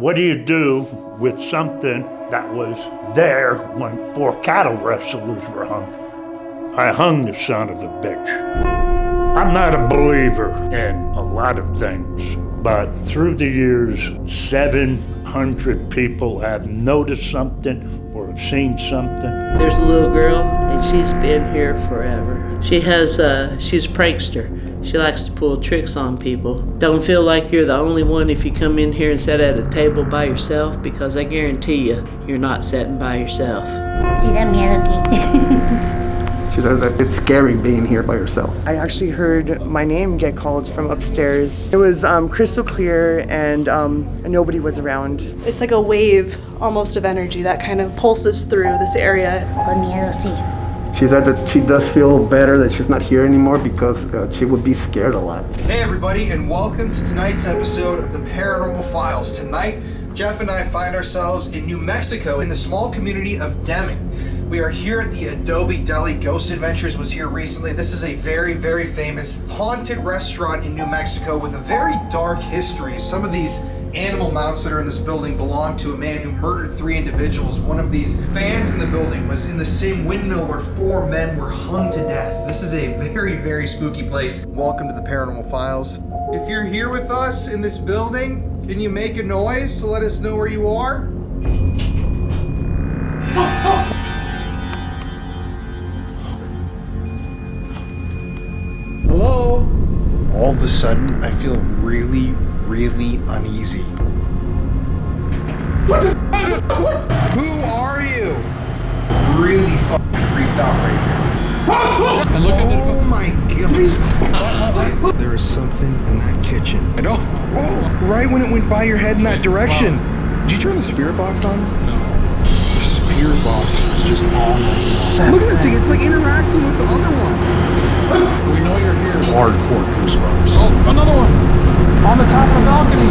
What do you do with something that was there when 4 cattle rustlers were hung? I hung the son of a bitch. I'm not a believer in a lot of things, but through the years, 700 people have noticed something or have seen something. There's a little girl, and she's been here forever. She's a prankster. She likes to pull tricks on people. Don't feel like you're the only one if you come in here and sit at a table by yourself, because I guarantee you, you're not sitting by yourself. Sí da miedo aquí. She says that it's scary being here by herself. I actually heard my name get called from upstairs. It was crystal clear and nobody was around. It's like a wave almost of energy that kind of pulses through this area. Con miedo, sí. She said that she does feel better that she's not here anymore because she would be scared a lot. Hey everybody, and welcome to tonight's episode of the Paranormal Files. Tonight, Jeff and I find ourselves in New Mexico in the small community of Deming. We are here at the Adobe Deli. Ghost Adventures was here recently. This is a very, very famous haunted restaurant in New Mexico with a very dark history. Some of these animal mounts that are in this building belong to a man who murdered 3 individuals. One of these fans in the building was in the same windmill where 4 men were hung to death. This is a very, very spooky place. Welcome to the Paranormal Files. If you're here with us in this building, can you make a noise to let us know where you are? Hello? All of a sudden, I feel really uneasy. What the f***? Who are you? Really fucking creeped out right now. And look at oh my god. There is something in that kitchen. And right when it went by your head in that direction. Wow. Did you turn the spirit box on? The spirit box is just on right now. Look at that thing, it's like interacting with the other one. We know you're here. Hardcore goosebumps. Oh, another one! On the top of the balcony!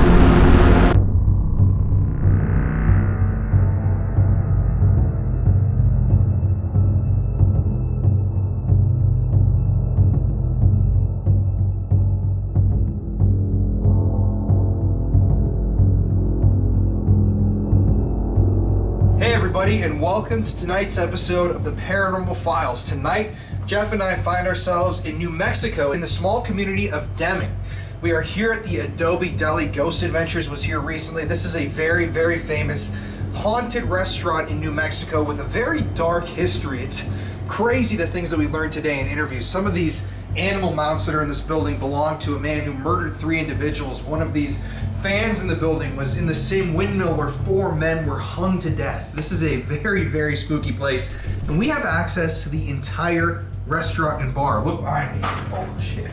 Hey everybody, and welcome to tonight's episode of the Paranormal Files. Tonight, Jeff and I find ourselves in New Mexico in the small community of Deming. We are here at the Adobe Deli. Ghost Adventures was here recently. This is a very, very famous haunted restaurant in New Mexico with a very dark history. It's crazy the things that we learned today in interviews. Some of these animal mounts that are in this building belong to a man who murdered 3 individuals. One of these fans in the building was in the same windmill where 4 men were hung to death. This is a very, very spooky place, and we have access to the entire restaurant and bar. Look behind me. Oh shit.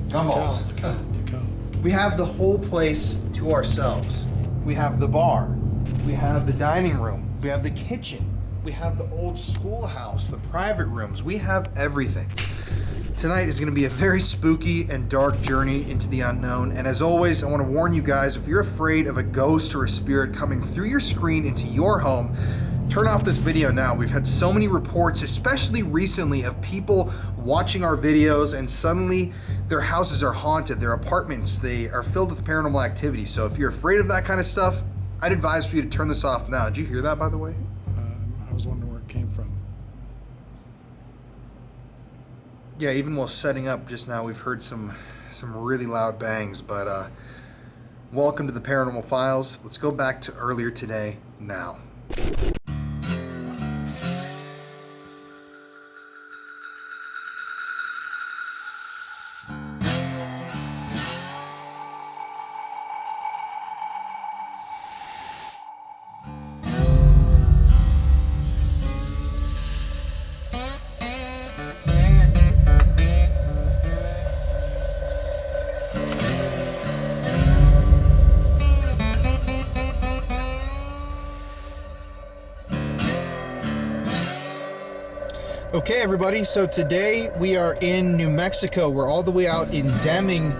Gumballs. We have the whole place to ourselves. We have the bar. We have the dining room. We have the kitchen. We have the old schoolhouse, the private rooms. We have everything. Tonight is going to be a very spooky and dark journey into the unknown. And as always, I want to warn you guys, if you're afraid of a ghost or a spirit coming through your screen into your home, turn off this video now. We've had so many reports, especially recently, of people watching our videos and suddenly their houses are haunted, their apartments, they are filled with paranormal activity. So if you're afraid of that kind of stuff, I'd advise for you to turn this off now. Did you hear that, by the way? I was wondering where it came from. Yeah, even while setting up just now, we've heard some really loud bangs, but welcome to the Paranormal Files. Let's go back to earlier today now. Okay, everybody, so today we are in New Mexico. We're all the way out in Deming,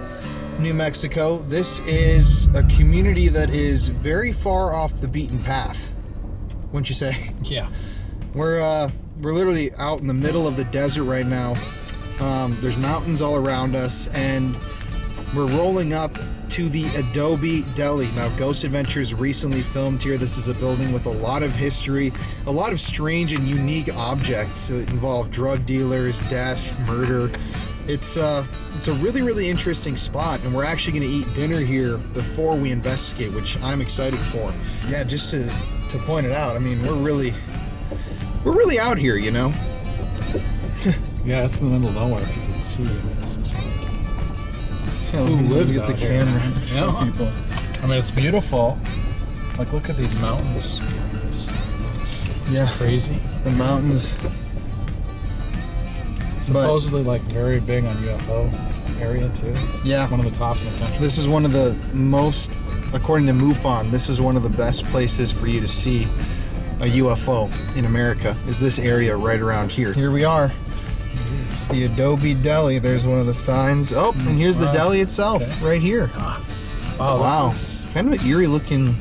New Mexico. This is a community that is very far off the beaten path, wouldn't you say? Yeah. We're literally out in the middle of the desert right now. There's mountains all around us, and We're rolling up to the Adobe Deli. Now, Ghost Adventures recently filmed here. This is a building with a lot of history, a lot of strange and unique objects that involve drug dealers, death, murder. It's a really, really interesting spot, and we're actually going to eat dinner here before we investigate, which I'm excited for. Yeah, just to point it out, I mean, we're really out here, you know? Yeah, it's in the middle of nowhere. If you can see it, it's just like, Yeah, who lives at out the here, camera? man? You know? People. I mean, it's beautiful. Like, look at these mountains behind us. It's Yeah. crazy. The mountains. Supposedly, like, very big on UFO area, too. Yeah. One of the top in the country. This is one of the most, according to MUFON, this is one of the best places for you to see a UFO in America, is this area right around here. Here we are. The Adobe Deli. There's one of the signs. Oh, and here's the deli itself, right here. Wow, Wow. this is, Kind of an eerie looking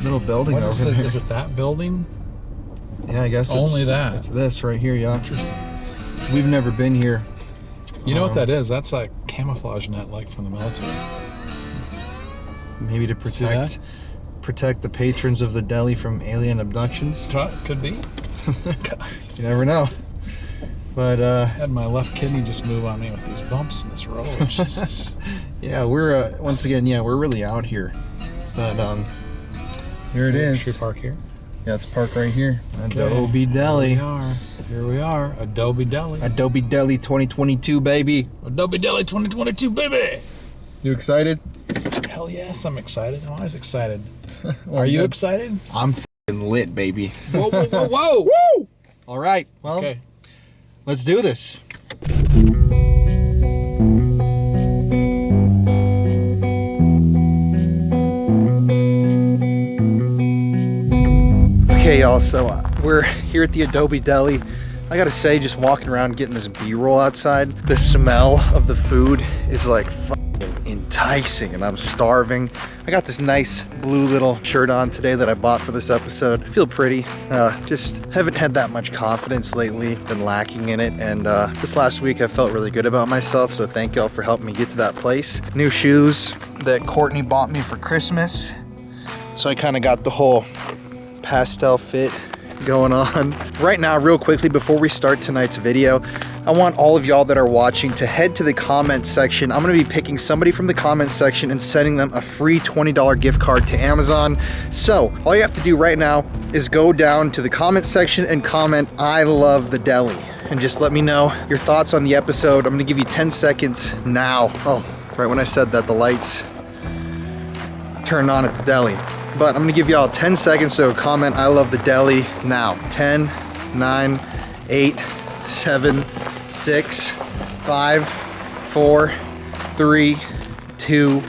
little building what over is it? there. Is it that building? Yeah, I guess Only it's, that. It's this right here, yeah. Interesting. We've never been here. You know what that is? That's like camouflage net, like from the military. Maybe to See that? protect the patrons of the deli from alien abductions. Could be. You never know. But Had my left kidney just move on me with these bumps in this road. Jesus. yeah, we're once again, yeah, we're really out here. But here it is. Should we park here? Yeah, it's parked right here. Okay. Adobe Deli. Here we are. Adobe Deli. Adobe Deli 2022, baby. Adobe Deli 2022, baby. You excited? Hell yes, I'm excited. I'm always excited. Are you excited? I'm f***ing lit, baby. Whoa, whoa, whoa, whoa. Woo! All right, well, Okay. let's do this. Okay, y'all, so we're here at the Adobe Deli. I gotta say, just walking around getting this B-roll outside, the smell of the food is like fucking enticing, and I'm starving. I got this nice blue little shirt on today that I bought for this episode. I feel pretty. Just haven't had that much confidence lately, been lacking in it, and this last week I felt really good about myself, so thank y'all for helping me get to that place. New shoes that Courtney bought me for Christmas, so I kind of got the whole pastel fit going on. Right now, real quickly, before we start tonight's video, I want all of y'all that are watching to head to the comment section. I'm gonna be picking somebody from the comment section and sending them a free $20 gift card to Amazon. So all you have to do right now is go down to the comment section and comment, "I love the deli," and just let me know your thoughts on the episode. I'm gonna give you 10 seconds now. Oh, right when I said that, the lights turned on at the deli. But I'm gonna give y'all 10 seconds, so comment "I love the deli" now. 10, 9, 8, 7, 6, 5, 4, 3, 2,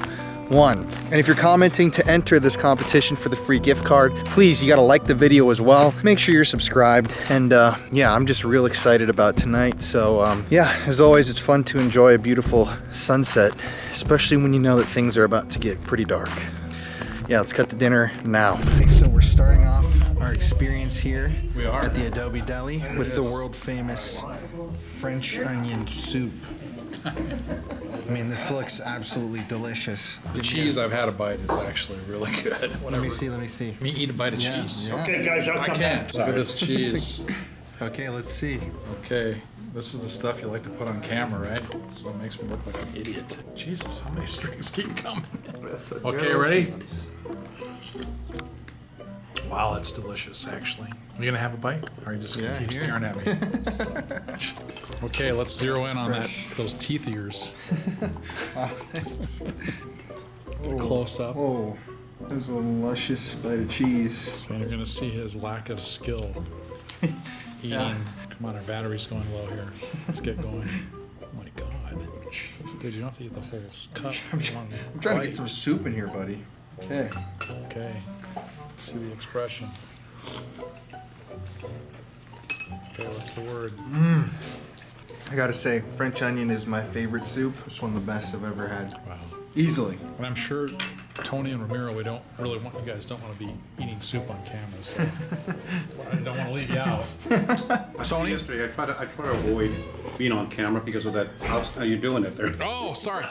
1. And if you're commenting to enter this competition for the free gift card, please, you gotta like the video as well. Make sure you're subscribed. And yeah, I'm just real excited about tonight. So yeah, as always, it's fun to enjoy a beautiful sunset, especially when you know that things are about to get pretty dark. Yeah, let's cut to dinner now. Okay, so we're starting off our experience here at the Adobe Deli with the world famous French onion soup. I mean, this looks absolutely delicious. The cheese I've had a bite is actually really good. Let me see. Me eat a bite of cheese. Yeah. Okay, guys, I'll I come can't. back. Look at this cheese. Okay, let's see. Okay, this is the stuff you like to put on camera, right? So it makes me look like an idiot. Jesus, how many strings keep coming? Okay, ready? Wow, that's delicious, actually. Are you gonna have a bite? Or are you just gonna keep here. staring at me? Okay, let's zero in on those teeth of yours. Get a close up. Oh, there's a luscious bite of cheese. So you're gonna see his lack of skill eating. Come on, our battery's going low here. Let's get going. Oh my god. Dude, you don't have to eat the whole cup. I'm trying to get some soup in here, buddy. Okay. Okay. See the expression. Okay, what's the word? I gotta say, French onion is my favorite soup. It's one of the best I've ever had. Wow. Easily. And I'm sure Tony and Ramiro, we don't really want, you guys don't want to be eating soup on camera, so I don't want to leave you out. Tony? Yesterday, I try to avoid being on camera because of that. How are you doing it there? Oh, sorry.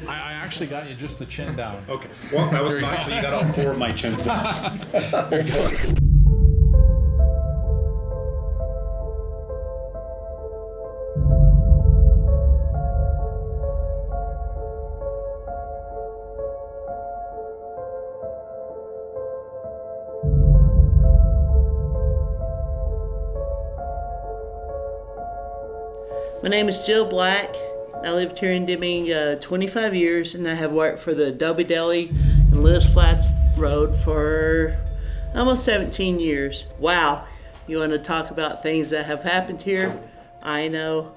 I actually got you just the chin down. Okay. Well, that was nice. You got all 4 of my chins down. There you go. My name is Jill Black. I lived here in Deming 25 years, and I have worked for the Adobe Deli and Lewis Flats Road for almost 17 years. Wow, you want to talk about things that have happened here? I know.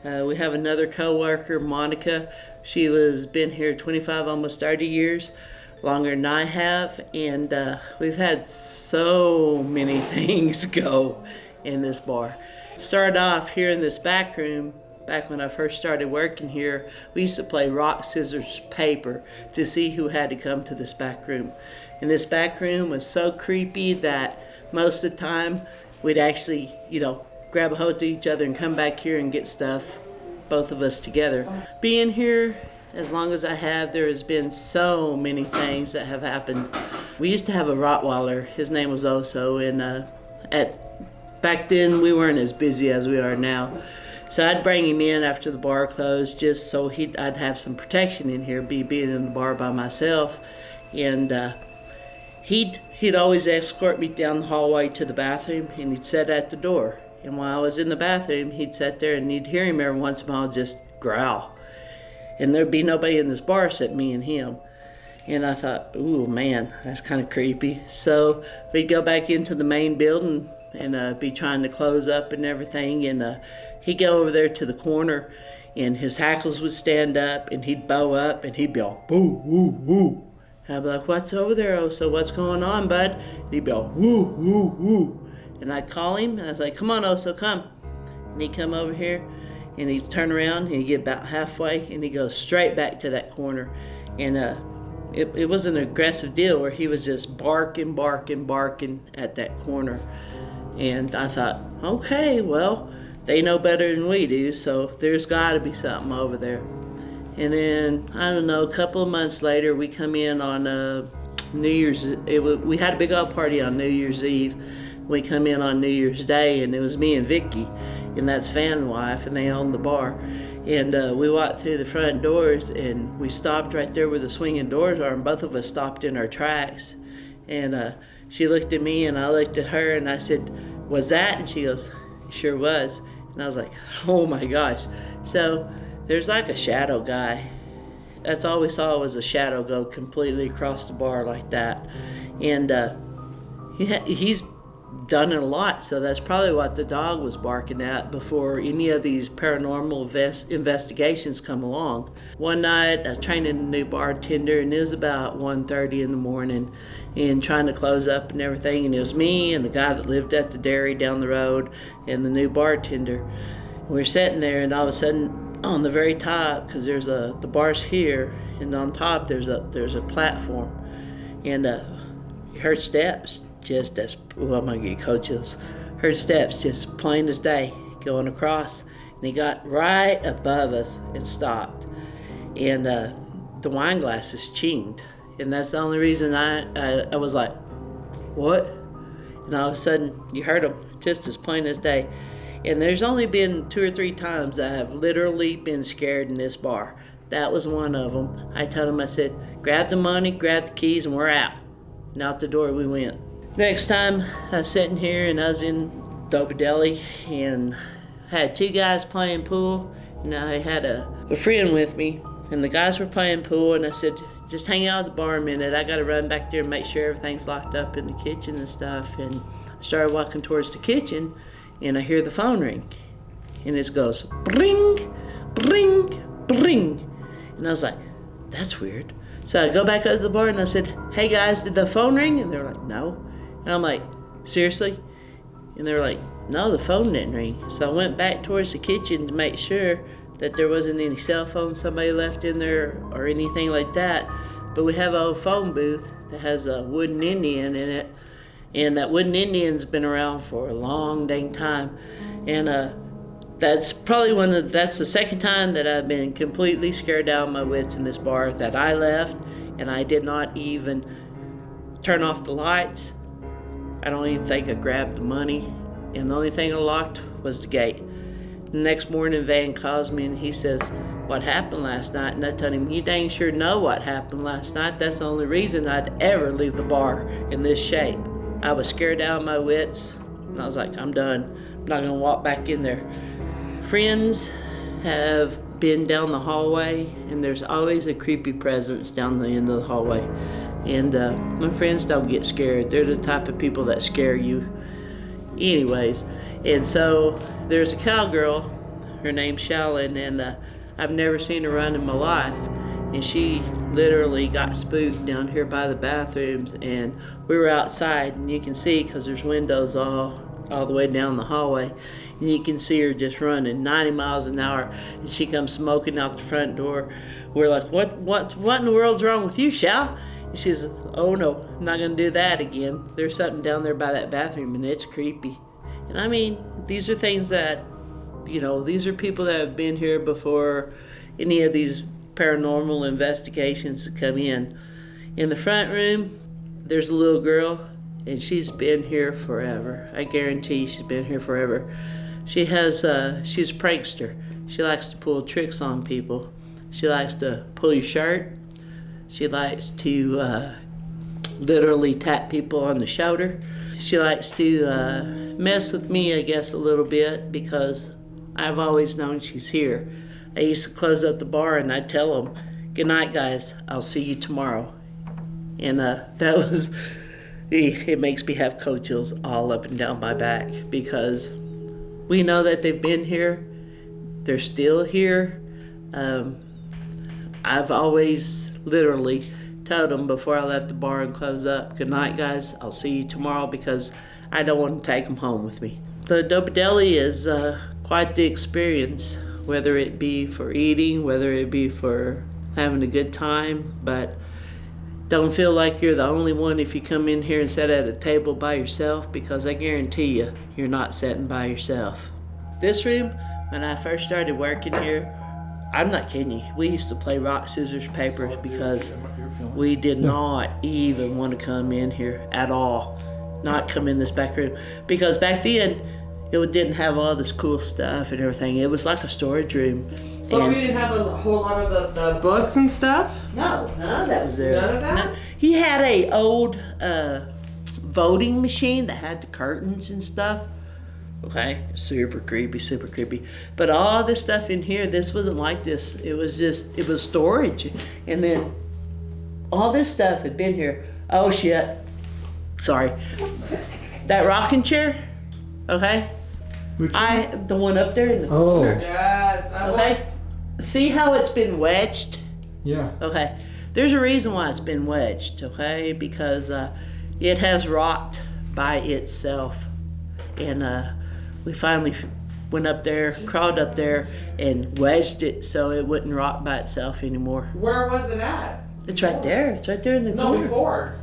We have another co-worker, Monica. She was been here 25, almost 30 years, longer than I have, and we've had so many things go in this bar. Started off here in this back room. Back when I first started working here, we used to play rock, scissors, paper to see who had to come to this back room. And this back room was so creepy that most of the time we'd actually, grab a hold of each other and come back here and get stuff, both of us together. Being here as long as I have, there has been so many things that have happened. We used to have a Rottweiler. His name was Oso, and back then we weren't as busy as we are now. So I'd bring him in after the bar closed just so I'd have some protection in here, being in the bar by myself. And he'd always escort me down the hallway to the bathroom, and he'd sit at the door. And while I was in the bathroom, he'd sit there, and you'd hear him every once in a while just growl. And there'd be nobody in this bar except me and him. And I thought, ooh, man, that's kind of creepy. So we'd go back into the main building and be trying to close up and everything. And he'd go over there to the corner, and his hackles would stand up, and he'd bow up, and he'd be all, woo, woo, woo. And I'd be like, what's over there, Oso? What's going on, bud? And he'd be all, woo, woo, woo. And I'd call him, and I was like, come on, Oso, come. And he'd come over here, and he'd turn around, and he'd get about halfway, and he'd go straight back to that corner. And it was an aggressive deal where he was just barking at that corner. And I thought, okay, well, they know better than we do, so there's got to be something over there. And then, I don't know, a couple of months later, we come in on New Year's. We had a big old party on New Year's Eve. We come in on New Year's Day, and it was me and Vicky, and that's Van's wife, and they own the bar. And we walked through the front doors, and we stopped right there where the swinging doors are, and both of us stopped in our tracks. And she looked at me, and I looked at her, and I said, was that? And she goes, sure was. And I was like, oh my gosh. So there's like a shadow guy. That's all we saw was a shadow go completely across the bar like that. And he's done it a lot, so that's probably what the dog was barking at before any of these paranormal investigations come along. One night I was training a new bartender, and it was about 1:30 in the morning, and trying to close up and everything, and it was me and the guy that lived at the dairy down the road and the new bartender. We were sitting there, and all of a sudden on the very top, because there's the bar's here, and on top there's a platform, and you heard steps just as, oh, I'm gonna get coaches. Heard steps just plain as day going across, and he got right above us and stopped, and the wine glasses chinged, and that's the only reason I was like, what? And all of a sudden you heard them just as plain as day. And there's only been 2 or 3 times I have literally been scared in this bar. That was one of them. I told him, I said, grab the money, grab the keys, and we're out. And out the door we went. Next time I was sitting here, and I was in Adobe Deli, and I had 2 guys playing pool, and I had a friend with me, and the guys were playing pool, and I said, just hang out at the bar a minute. I gotta run back there and make sure everything's locked up in the kitchen and stuff. And I started walking towards the kitchen, and I hear the phone ring, and it goes bring, bring, bring. And I was like, that's weird. So I go back up to the bar, and I said, hey guys, did the phone ring? And they're like, no. And I'm like, seriously? And they're like, no, the phone didn't ring. So I went back towards the kitchen to make sure that there wasn't any cell phone somebody left in there or anything like that. But we have an old phone booth that has a wooden Indian in it, and that wooden Indian's been around for a long dang time. And that's probably that's the second time that I've been completely scared out of my wits in this bar, that I left and I did not even turn off the lights. I don't even think I grabbed the money, and the only thing I locked was the gate. The next morning, Van calls me and he says, "What happened last night?" And I told him, "You dang sure know what happened last night. That's the only reason I'd ever leave the bar in this shape." I was scared out of my wits, and I was like, I'm done. I'm not gonna walk back in there. Friends have been down the hallway, and there's always a creepy presence down the end of the hallway. And my friends don't get scared. They're the type of people that scare you. Anyways, and so there's a cowgirl, her name's Shaolin, and I've never seen her run in my life. And she literally got spooked down here by the bathrooms, and we were outside, and you can see, because there's windows all the way down the hallway, and you can see her just running 90 miles an hour, and she comes smoking out the front door. We're like, what in the world's wrong with you, Shal? And she says, "Oh no, I'm not gonna do that again. There's something down there by that bathroom, and it's creepy." And I mean, these are things that, these are people that have been here before any of these paranormal investigations come in. In the front room, there's a little girl, and she's been here forever. I guarantee she's been here forever. She's a prankster. She likes to pull tricks on people. She likes to pull your shirt. She likes to literally tap people on the shoulder. She likes to mess with me, I guess, a little bit, because I've always known she's here. I used to close up the bar and I'd tell them, "Good night, guys. I'll see you tomorrow." And it makes me have cold chills all up and down my back, because we know that they've been here. They're still here. I've always literally told them before I left the bar and closed up, "Good night, guys. I'll see you tomorrow," because I don't want to take them home with me. The Adobe Deli is quite the experience, whether it be for eating, whether it be for having a good time. But don't feel like you're the only one if you come in here and sit at a table by yourself, because I guarantee you, you're not sitting by yourself. This room, when I first started working here, I'm not kidding you, we used to play rock, scissors, paper, because we did not even want to come in here at all. Not come in this back room, because back then, it didn't have all this cool stuff and everything. It was like a storage room. So we didn't have a whole lot of the books and stuff? No, none of that was there. None of that? No. He had a old voting machine that had the curtains and stuff. Okay, super creepy. But all this stuff in here, this wasn't like this. It was storage. And then all this stuff had been here. Oh shit. Sorry. That rocking chair, okay? The one up there in the corner. Yes, Okay. See how it's been wedged? Yeah. Okay. There's a reason why it's been wedged, okay? Because it has rocked by itself. And we finally went up there, crawled up there, and wedged it so it wouldn't rock by itself anymore. Where was it at? It's right there. It's right there in the corner. Before.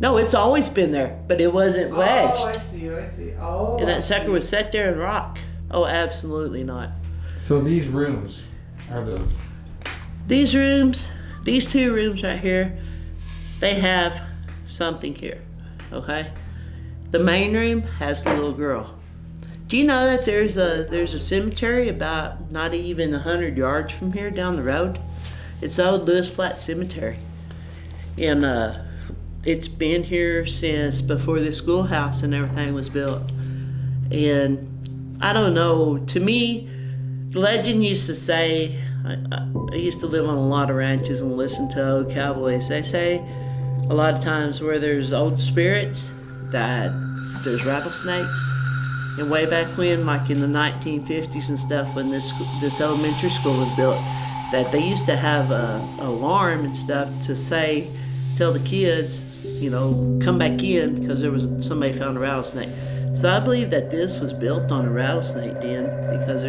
No, it's always been there, but it wasn't wedged. Oh, I see. Oh. And that sucker would sit there and rock. Oh, absolutely not. So these rooms are These rooms, these two rooms right here, they have something here, okay? The main room has the little girl. Do you know that there's a cemetery about not even 100 yards from here down the road? It's the old Lewis Flat Cemetery. And it's been here since before the schoolhouse and everything was built. And I don't know, to me, the legend used to say, I used to live on a lot of ranches and listen to old cowboys. They say a lot of times where there's old spirits that there's rattlesnakes. And way back when, like in the 1950s and stuff, when this elementary school was built, that they used to have a alarm and stuff to tell the kids, come back in because somebody found a rattlesnake. So I believe that this was built on a rattlesnake den, because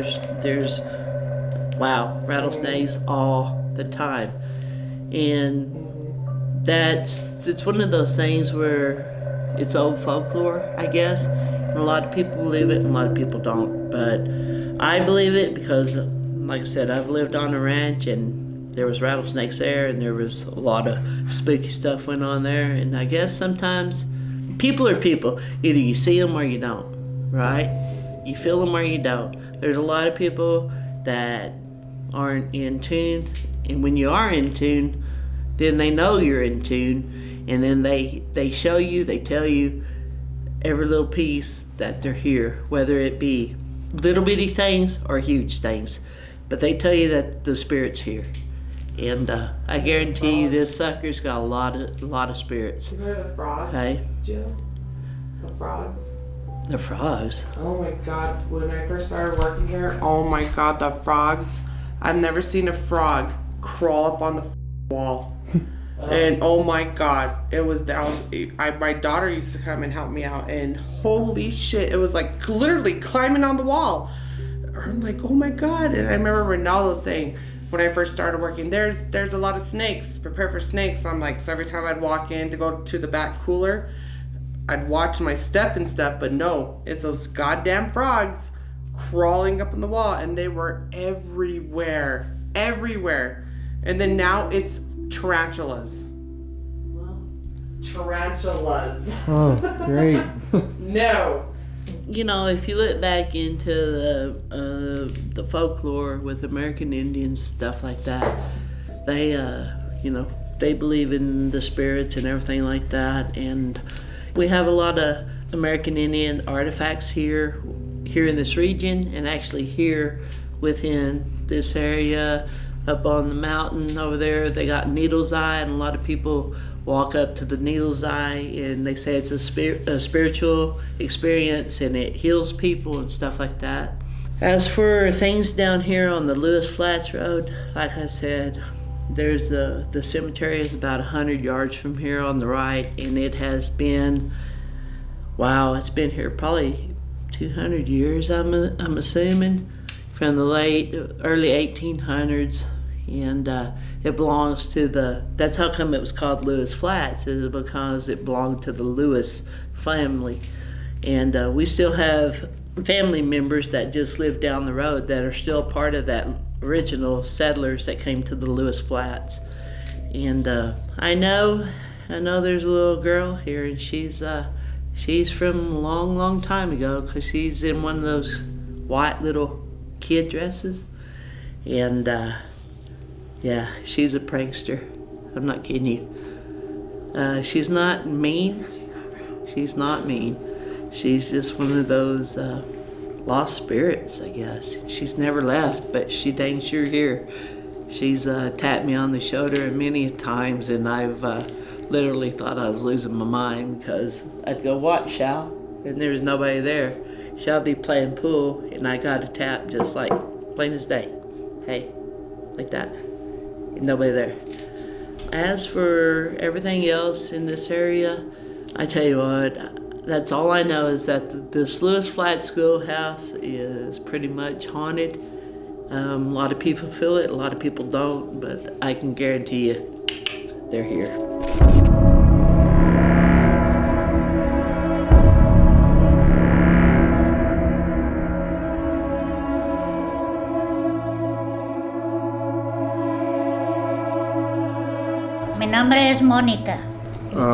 there's rattlesnakes all the time. And it's one of those things where it's old folklore, I guess. And a lot of people believe it and a lot of people don't. But I believe it because, like I said, I've lived on a ranch and there was rattlesnakes there and there was a lot of spooky stuff went on there. And I guess sometimes people are people. Either you see them or you don't, right? You feel them or you don't. There's a lot of people that aren't in tune. And when you are in tune, then they know you're in tune. And then they show you, they tell you every little piece that they're here, whether it be little bitty things or huge things. But they tell you that the spirit's here. And I guarantee you this sucker's got a lot of spirits. You remember the frogs, Hey? Jill? The frogs? The frogs? Oh my God, when I first started working here, oh my God, the frogs. I've never seen a frog crawl up on the wall. And oh my God, it was down. My daughter used to come and help me out, and holy shit, it was like literally climbing on the wall. I'm like, oh my God. And I remember Ronaldo saying, when I first started working, there's a lot of snakes, prepare for snakes. I'm like, so every time I'd walk in to go to the back cooler, I'd watch my step and stuff, but no, it's those goddamn frogs crawling up on the wall, and they were everywhere. And then now it's tarantulas. Tarantulas. Oh, great. No. You know, if you look back into the folklore with American Indians, stuff like that, they, they believe in the spirits and everything like that. And we have a lot of American Indian artifacts here in this region, and actually here within this area. Up on the mountain over there, they got Needle's Eye, and a lot of people walk up to the Needle's Eye, and they say it's a spiritual experience, and it heals people and stuff like that. As for things down here on the Lewis Flats Road, like I said, there's the cemetery is about 100 yards from here on the right, and it has been, it's been here probably 200 years, I'm assuming, from the early 1800s. And it belongs to that's how come it was called Lewis Flats, is because it belonged to the Lewis family. And we still have family members that just live down the road that are still part of that original settlers that came to the Lewis Flats. And I know there's a little girl here, and she's from a long time ago, because she's in one of those white little kid dresses. And yeah, she's a prankster. I'm not kidding you. She's not mean. She's just one of those lost spirits, I guess. She's never left, but she dang sure here. She's tapped me on the shoulder many times, and I've literally thought I was losing my mind, because I'd go, "What, Shal?" And there's nobody there. Shal be playing pool, and I got a tap just like plain as day. Hey, like that. And nobody there. As for everything else in this area, I tell you what, that's all I know, is that this Lewis Flat Schoolhouse is pretty much haunted. A lot of people feel it, a lot of people don't, but I can guarantee you they're here. Mi nombre es Mónica.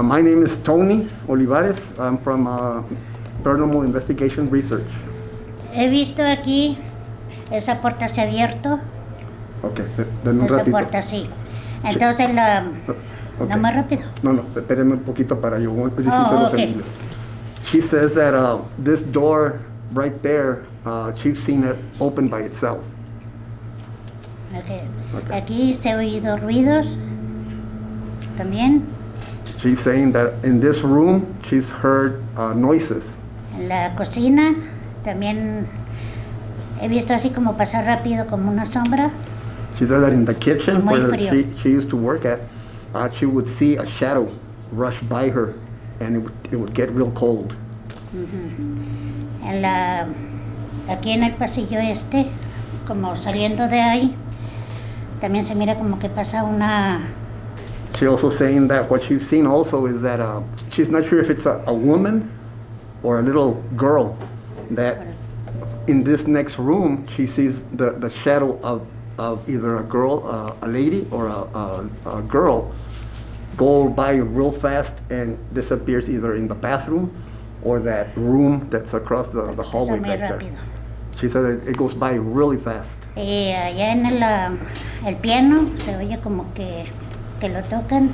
My name is Tony Olivares. I'm from Paranormal Investigation Research. He visto aquí, esa puerta se ha abierto. Ok, denme un Esa ratito. puerta sí. Entonces Okay. no más rápido. No, espéreme un poquito para yo Oh, okay. She says that this door right there, she's seen it open by itself. Okay. Aquí se han oído ruidos también. She's saying that in this room, she's heard noises. En la cocina también he visto así como pasar rápido como una sombra. She said that in the kitchen Muy where frío. she used to work at, she would see a shadow rush by her, and it would get real cold. Aquí en el pasillo este, como saliendo de ahí, también se mira como que pasa una She's also saying that what she's seen also is that she's not sure if it's a woman or a little girl. That in this next room, she sees the shadow of either a girl, a lady, or a girl go by real fast and disappears either in the bathroom or that room that's across the hallway back there. She said it goes by really fast. Allá en el piano se oye como que lo tocan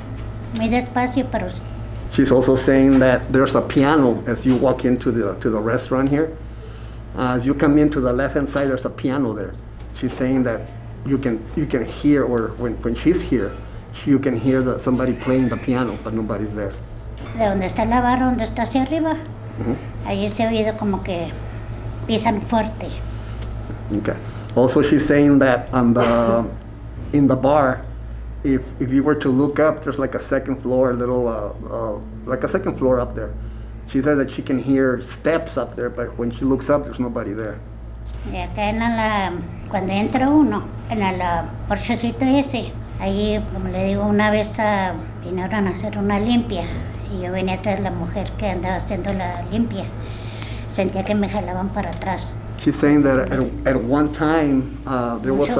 muy despacio, pero. She's also saying that there's a piano as you walk into the restaurant here. As you come into the left-hand side, there's a piano there. She's saying that you can hear, or when she's here, you can hear somebody playing the piano, but nobody's there. De donde está la barra, donde está hacia arriba, ahí se ha oído como que pisan fuerte. Okay. Also, she's saying that in the bar, if you were to look up, there's like a second floor, like a second floor up there. She said that she can hear steps up there, but when she looks up, there's nobody there. Y acá cuando entra uno, en el porchecito ese, ahí, como le digo, una vez vinieron a hacer una limpia, y yo venía tras la mujer que andaba haciendo la limpia. Sentía que me jalaban para atrás. She's saying that at one time, there was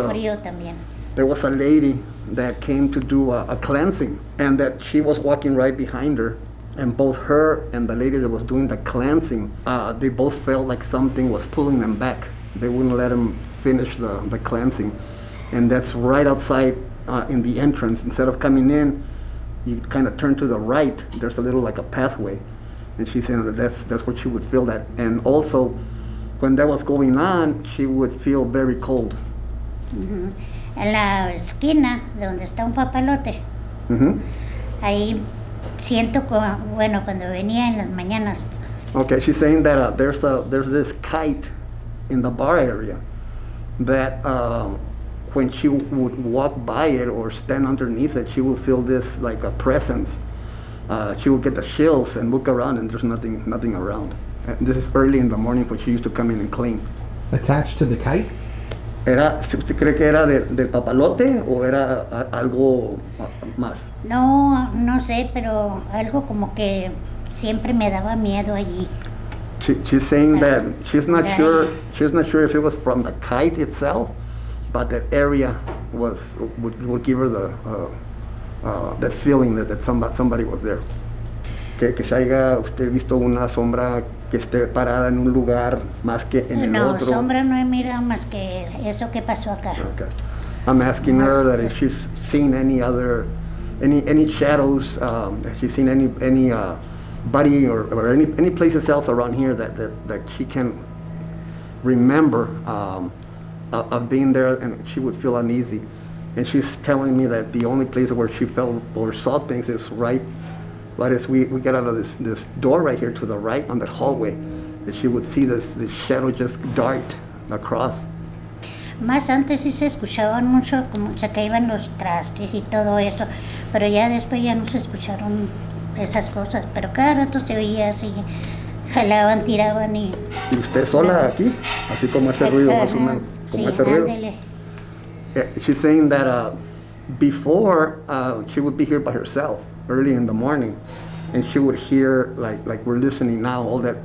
a lady that came to do a cleansing, and that she was walking right behind her. And both her and the lady that was doing the cleansing, they both felt like something was pulling them back. They wouldn't let them finish the cleansing. And that's right outside in the entrance. Instead of coming in, you kind of turn to the right. There's a little like a pathway. And she's saying that that's what she would feel that. And also, when that was going on, she would feel very cold. En la esquina de donde está un papalote, ahí siento cuando venía en las mañanas. Okay, she's saying that there's this kite in the bar area that when she would walk by it or stand underneath it, she would feel this like a presence. She would get the chills and look around, and there's nothing around. And this is early in the morning when she used to come in and clean. Attached to the kite? ¿Usted cree que era del papalote o era algo más? No sé, pero algo como que siempre me daba miedo allí. She's saying that she's not sure if it was from the kite itself, but that area would give her that feeling that somebody was there. Que se haya usted visto una sombra que esté parada en un lugar más que en el otro. No, sombra no he mirado más que eso que pasó acá. Okay. I'm asking her that if she's seen any shadows, if she's seen any body or any places else around here that she can remember of being there, and she would feel uneasy. And she's telling me that the only place where she felt or saw things is right as we get out of this door right here to the right on that hallway, that she would see this shadow just dart across. Más antes sí se escuchaban mucho, como se caían los trastes y todo eso, pero ya después ya no se escucharon esas cosas, pero cada rato se oía así, jalaban, tiraban y... ¿Y usted sola aquí? Así como ese ruido más o menos, como ese ruido. She's saying that before she would be here by herself early in the morning, and she would hear like we're listening now, all that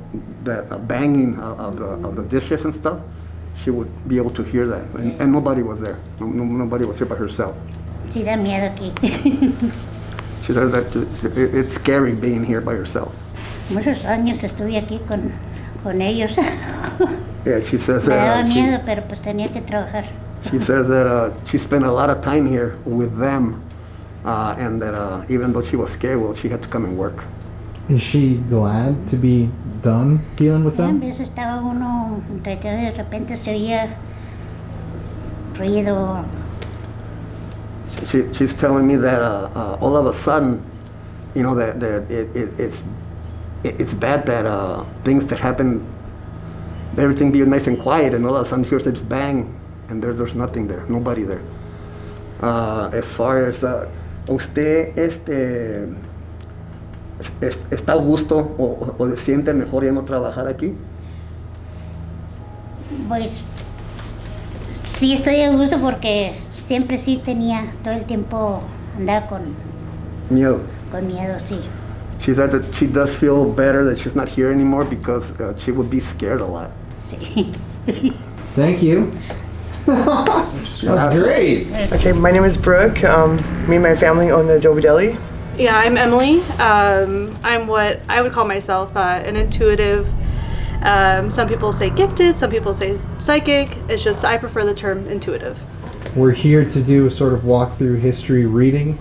banging of the dishes and stuff. She would be able to hear that, and nobody was there. Nobody was here by herself. Sí, da miedo aquí. She said that it's scary being here by herself. Muchos años estuve aquí con ellos. Yeah, she says Me daba that miedo, pero pues tenía que trabajar. she says that she spent a lot of time here with them, and that even though she was scared, well, she had to come and work. Is she glad to be done dealing with A them? veces estaba uno entretenido y de repente se oía ruido. She's telling me that all of a sudden, you know, that it's bad that things that happen, everything being nice and quiet, and all of a sudden here's this bang, and there's nothing there, nobody there. As far as usted está a gusto o se siente mejor ya no trabajar aquí? Pues sí estoy a gusto porque siempre sí tenía todo el tiempo andaba Miedo. Con miedo, sí. She said that she does feel better that she's not here anymore because she would be scared a lot. Sí. Thank you. That's great. Okay, my name is Brooke. Me and my family own the Adobe Deli. Yeah, I'm Emily. I'm what I would call myself an intuitive. Some people say gifted, some people say psychic. It's just I prefer the term intuitive. We're here to do a sort of walkthrough history reading,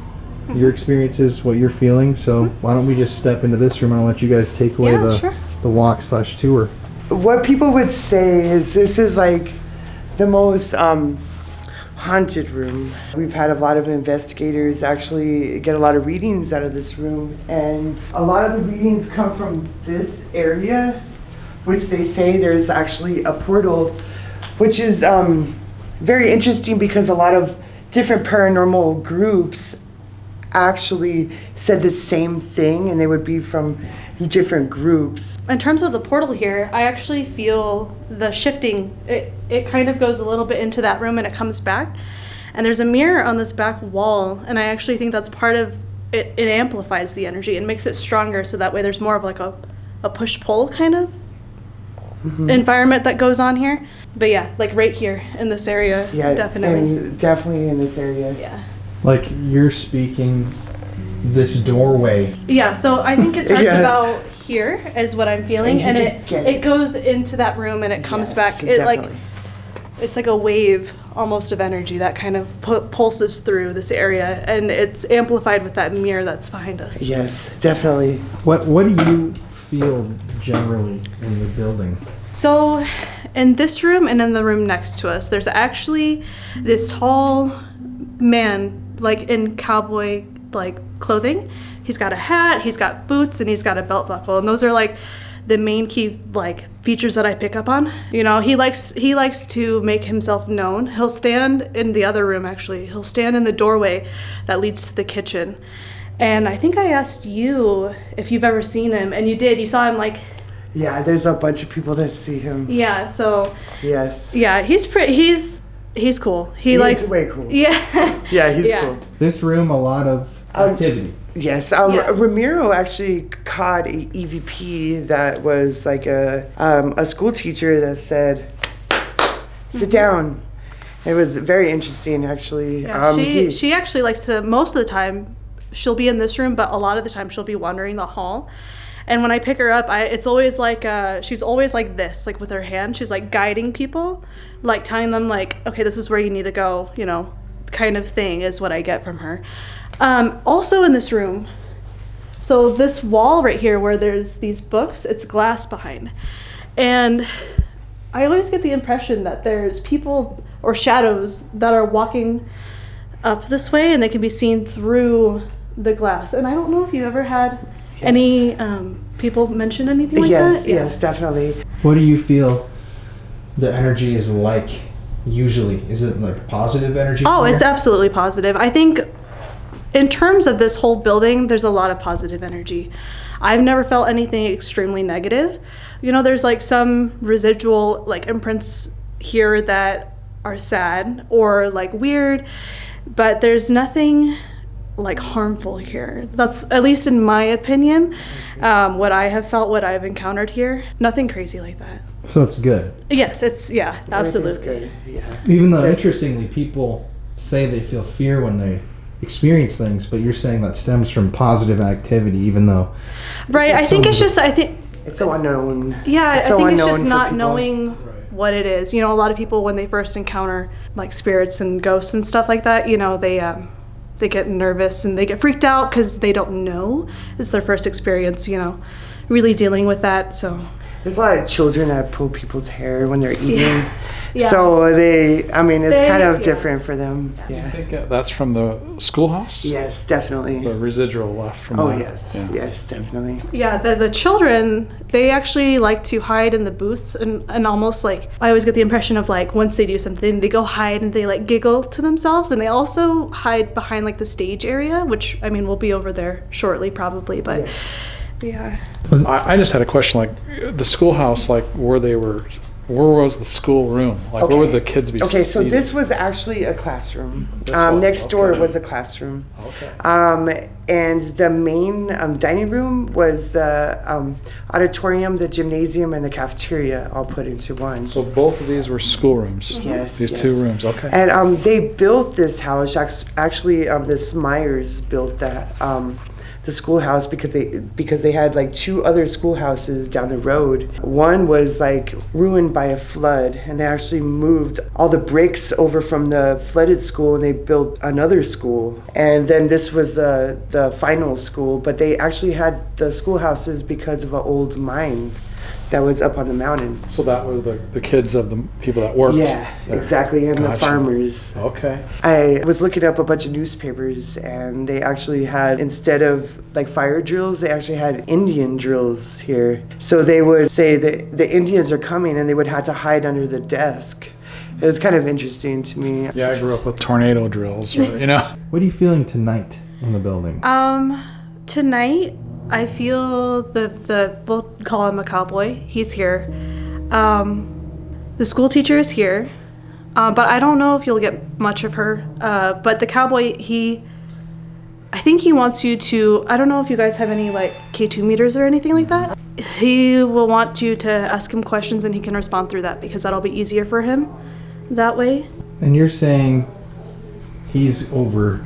your experiences, what you're feeling. So why don't we just step into this room and I'll let you guys take away the walk/tour. What people would say is this is like the most haunted room. We've had a lot of investigators actually get a lot of readings out of this room, and a lot of the readings come from this area, which they say there's actually a portal, which is very interesting because a lot of different paranormal groups actually said the same thing, and they would be from different groups. In terms of the portal here, I actually feel the shifting. It kind of goes a little bit into that room and it comes back. And there's a mirror on this back wall, and I actually think that's part of it. It amplifies the energy and makes it stronger, so that way there's more of like a push-pull kind of environment that goes on here. But yeah, like right here in this area, definitely. And definitely in this area. Yeah. Like you're speaking this doorway. Yeah, so I think it starts about here is what I'm feeling, and it goes into that room and it comes back. It definitely. It's like a wave almost of energy that kind of pulses through this area, and it's amplified with that mirror that's behind us. Yes, definitely. What do you feel generally in the building? So in this room and in the room next to us, there's actually this tall man, like in cowboy like clothing. He's got a hat, he's got boots, and he's got a belt buckle, and those are like the main key like features that I pick up on. You know, he likes to make himself known. He'll stand in the other room, actually. He'll stand in the doorway that leads to the kitchen. And I think I asked you if you've ever seen him, and you did. You saw him like... Yeah, there's a bunch of people that see him. Yeah, so... Yes. Yeah, he's cool. He's way cool. Yeah. Yeah, he's cool. This room, a lot of activity. Yes, Ramiro actually caught a EVP that was like a school teacher that said, sit down. It was very interesting, actually. Yeah, she actually likes to, most of the time, she'll be in this room, but a lot of the time she'll be wandering the hall. And when I pick her up, it's always like, she's always like this, like with her hand. She's like guiding people, like telling them like, okay, this is where you need to go, you know, kind of thing is what I get from her. Also in this room, so this wall right here where there's these books, it's glass behind. And I always get the impression that there's people or shadows that are walking up this way, and they can be seen through the glass. And I don't know if you ever had any people mention anything like that? Yes, definitely. What do you feel the energy is like usually? Is it like positive energy? Oh, it's absolutely positive. I think in terms of this whole building, there's a lot of positive energy. I've never felt anything extremely negative. You know, there's like some residual like imprints here that are sad or like weird, but there's nothing like harmful here. That's, at least in my opinion, what I have felt, what I've encountered here. Nothing crazy like that. So it's good. Yes, it's, yeah, absolutely. Good. Yeah. Even though, interestingly, people say they feel fear when they experience things, but you're saying that stems from positive activity, even though... Right, I think it's just, it's so unknown. Yeah, I think it's just not people. knowing what it is. You know, a lot of people, when they first encounter like spirits and ghosts and stuff like that, you know, they get nervous and they get freaked out because they don't know. It's their first experience, you know, really dealing with that, so... There's a lot of children that pull people's hair when they're eating. Yeah. So it's kind of different for them. Yeah. I think that's from the Schoolhouse? Yes, definitely. The residual left from that. Yes. Yeah. Yes, definitely. Yeah, the children, they actually like to hide in the booths and almost like, I always get the impression of like, once they do something, they go hide and they like giggle to themselves, and they also hide behind like the stage area, which, I mean, we'll be over there shortly probably, but... Yeah. I just had a question, like the Schoolhouse, like where they were Where was the school room? Like, where would the kids be Okay, so seated? this was actually a classroom. Was, Next door okay. was a classroom. Okay. And the main dining room was the auditorium, the gymnasium, and the cafeteria all put into one. So both of these were schoolrooms? Yes. These two rooms, okay. And they built this house, actually, this Myers built that, the schoolhouse because they had like two other schoolhouses down the road. One was like ruined by a flood, and they actually moved all the bricks over from the flooded school, and they built another school. And then this was the final school, but they actually had the schoolhouses because of an old mine that was up on the mountain. So that were the kids of the people that worked Yeah, there. exactly, and the Gotcha. farmers. Okay. I was looking up a bunch of newspapers, and they actually had, instead of like fire drills, they actually had Indian drills here. So they would say that the Indians are coming, and they would have to hide under the desk. It was kind of interesting to me. Yeah, I grew up with tornado drills, or, you know. What are you feeling tonight in the building? Tonight, I feel we'll call him a cowboy. He's here. The school teacher is here, but I don't know if you'll get much of her. But the cowboy, I think he wants you to, I don't know if you guys have any like K2 meters or anything like that. He will want you to ask him questions, and he can respond through that because that'll be easier for him that way. And you're saying he's over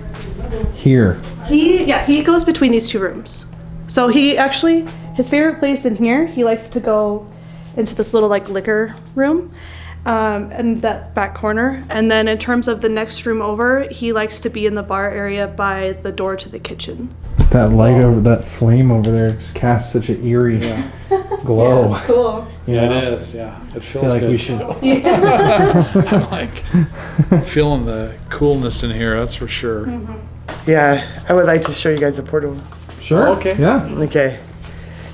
here. He goes between these two rooms. So his favorite place in here, he likes to go into this little like liquor room, and that back corner. And then in terms of the next room over, he likes to be in the bar area by the door to the kitchen. That light over, that flame over there just casts such an eerie glow. Yeah, it's cool. Yeah, it is. Yeah, it feels I feel like good. we should. I'm like feeling the coolness in here. That's for sure. Mm-hmm. Yeah, I would like to show you guys the portal. Sure. Okay. Yeah. Okay.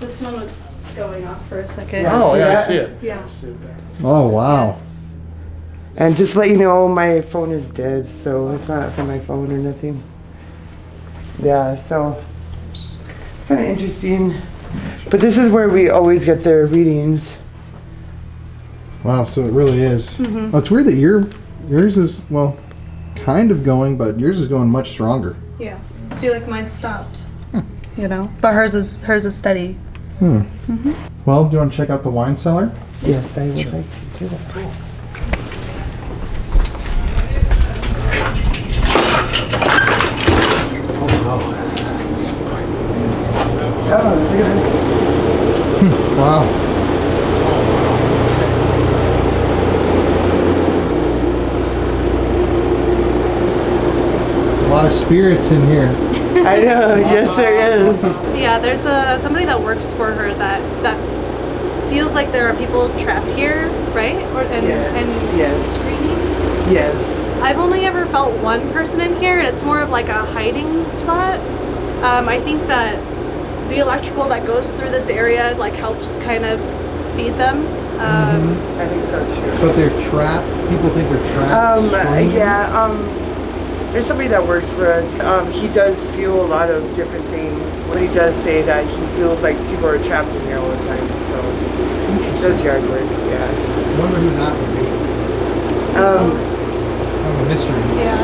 This one was going off for a second. Yeah. Oh, See yeah, I that? see it. Yeah. I see it there. Oh wow. And just to let you know, my phone is dead, so it's not from my phone or nothing. Yeah, so it's kind of interesting. But this is where we always get the readings. Wow. So it really is. Mm-hmm. Well, it's weird that yours is kind of going, but yours is going much stronger. Yeah. See, like mine stopped. You know, but hers is steady. Well, do you want to check out the wine cellar? Yes, I would like to do that. Oh, look at this. Wow. A lot of spirits in here. I know, yes there is. Yeah, there's somebody that works for her that feels like there are people trapped here, right? Yes. Screaming. Yes. I've only ever felt one person in here, and it's more of like a hiding spot. I think that the electrical that goes through this area like helps kind of feed them. I think so too. But they're trapped. People think they're trapped. screaming? There's somebody that works for us. He does feel a lot of different things. When he does say that he feels like people are trapped in here all the time, so he does yard work, yeah. I wonder who that would be. Kind of a mystery. Yeah.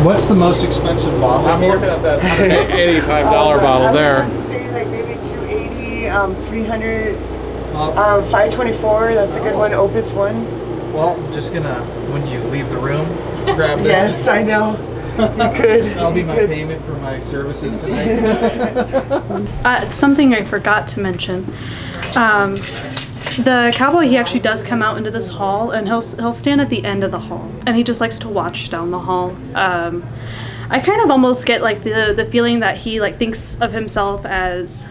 What's the most expensive bottle I'm here? looking at that $185 bottle there. I would say like maybe 280, 300, 524. That's a good one. Opus one. Well, I'm just gonna, when you leave the room, grab this. Yes, I know. You could. That'll be my payment for my services tonight. It's something I forgot to mention. The cowboy, he actually does come out into this hall, and he'll stand at the end of the hall, and he just likes to watch down the hall. I kind of almost get like the feeling that he like thinks of himself as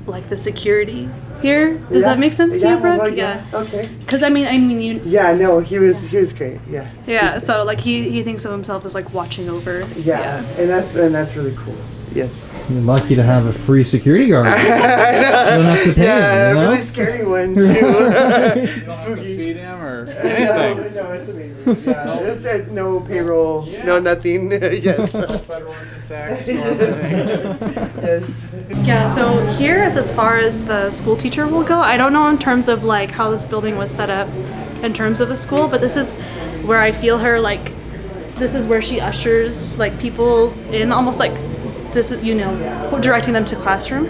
like the security here. Does that make sense to you, Brooke? Well, yeah. Okay. Because I mean you. Yeah, no, he was great. Yeah. Yeah. So like he thinks of himself as like watching over. Yeah. And that's really cool. Yes. You're lucky to have a free security guard. I know. You don't have to pay Yeah, him, you a know? really scary one too. You don't have to feed him or anything. No, it's amazing. Yeah, it's no payroll, no nothing. Yes. No federal income tax or anything. Yes. Yeah, so here is as far as the school teacher will go. I don't know in terms of like how this building was set up in terms of a school, but this is where I feel her like, this is where she ushers like people in, almost like this, you know, directing them to classroom.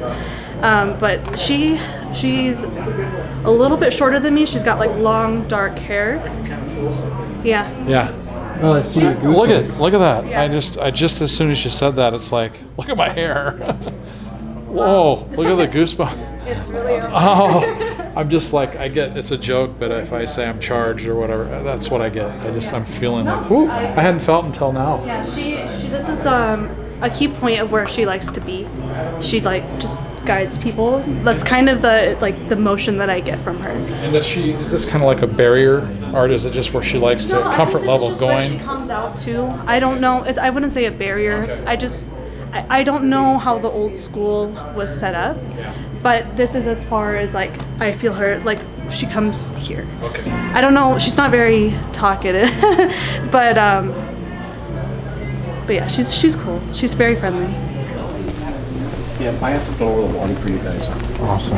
But she's a little bit shorter than me. She's got like long dark hair. Yeah. Yeah. Oh, I see. Look at that. Yeah. I just as soon as you said that, it's like, look at my hair. Whoa, look at the goosebumps. It's really I'm just like, I get it's a joke, but if I say I'm charged or whatever, that's what I get. I'm feeling like, whoo, I hadn't felt until now. Yeah, she this is a key point of where she likes to be. She like just guides people. That's kind of the motion that I get from her. And is this kind of like a barrier, or is it just where she likes to comfort level just going? Where she comes out to. I don't know. I wouldn't say a barrier. Okay. I don't know how the old school was set up, but this is as far as like I feel her like she comes here. Okay. I don't know. She's not very talkative, but yeah, she's cool. She's very friendly. Yeah, I have to lower the water for you guys. Awesome.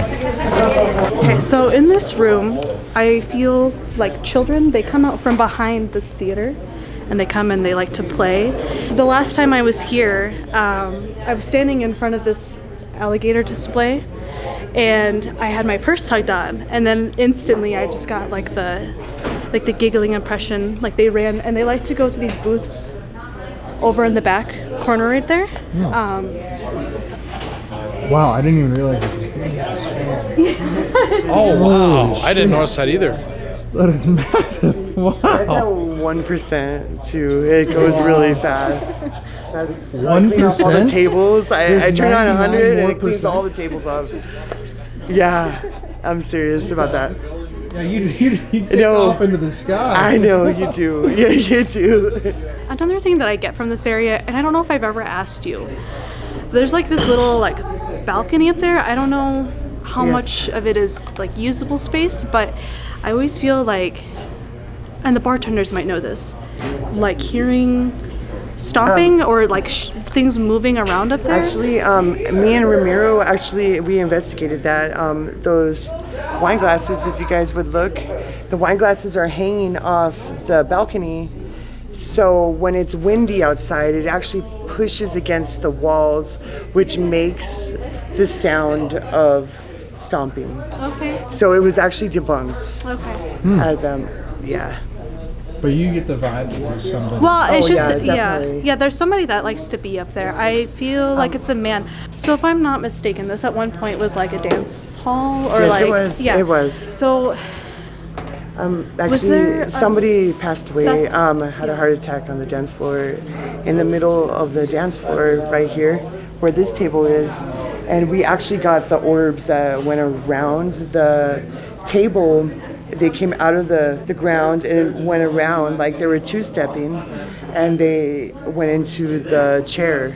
Okay, so in this room, I feel like children, they come out from behind this theater and they come and they like to play. The last time I was here, I was standing in front of this alligator display and I had my purse tugged on, and then instantly I just got like the giggling impression. Like they ran and they like to go to these booths over in the back corner right there. Wow, I didn't even realize this was a big ass fan. Oh wow, I didn't notice that either. That is massive. Wow. That's at 1% too. It goes really fast. That's 1%? all the tables. I turn on 100 and it cleans more all the tables off. Yeah, I'm serious about that. Yeah, you take off into the sky. I know, you do. Yeah, you do. Another thing that I get from this area, and I don't know if I've ever asked you, there's like this little like balcony up there. I don't know how much of it is like usable space, but I always feel like, and the bartenders might know this, like hearing stomping or like things moving around up there. Actually, me and Ramiro, we investigated that. Those wine glasses, if you guys would look, the wine glasses are hanging off the balcony. So when it's windy outside, it actually pushes against the walls, which makes the sound of stomping. Okay. So it was actually debunked. Okay. At them, yeah. But you get the vibe that there's somebody. Well, it's just definitely. yeah. There's somebody that likes to be up there. I feel like it's a man. So if I'm not mistaken, this at one point was like a dance hall, or Yes, like it was. yeah. It was. So Actually, was there somebody passed away, that's- had a heart attack on the dance floor, in the middle of the dance floor right here, where this table is. And we actually got the orbs that went around the table. They came out of the ground and went around, like they were two-stepping, and they went into the chair.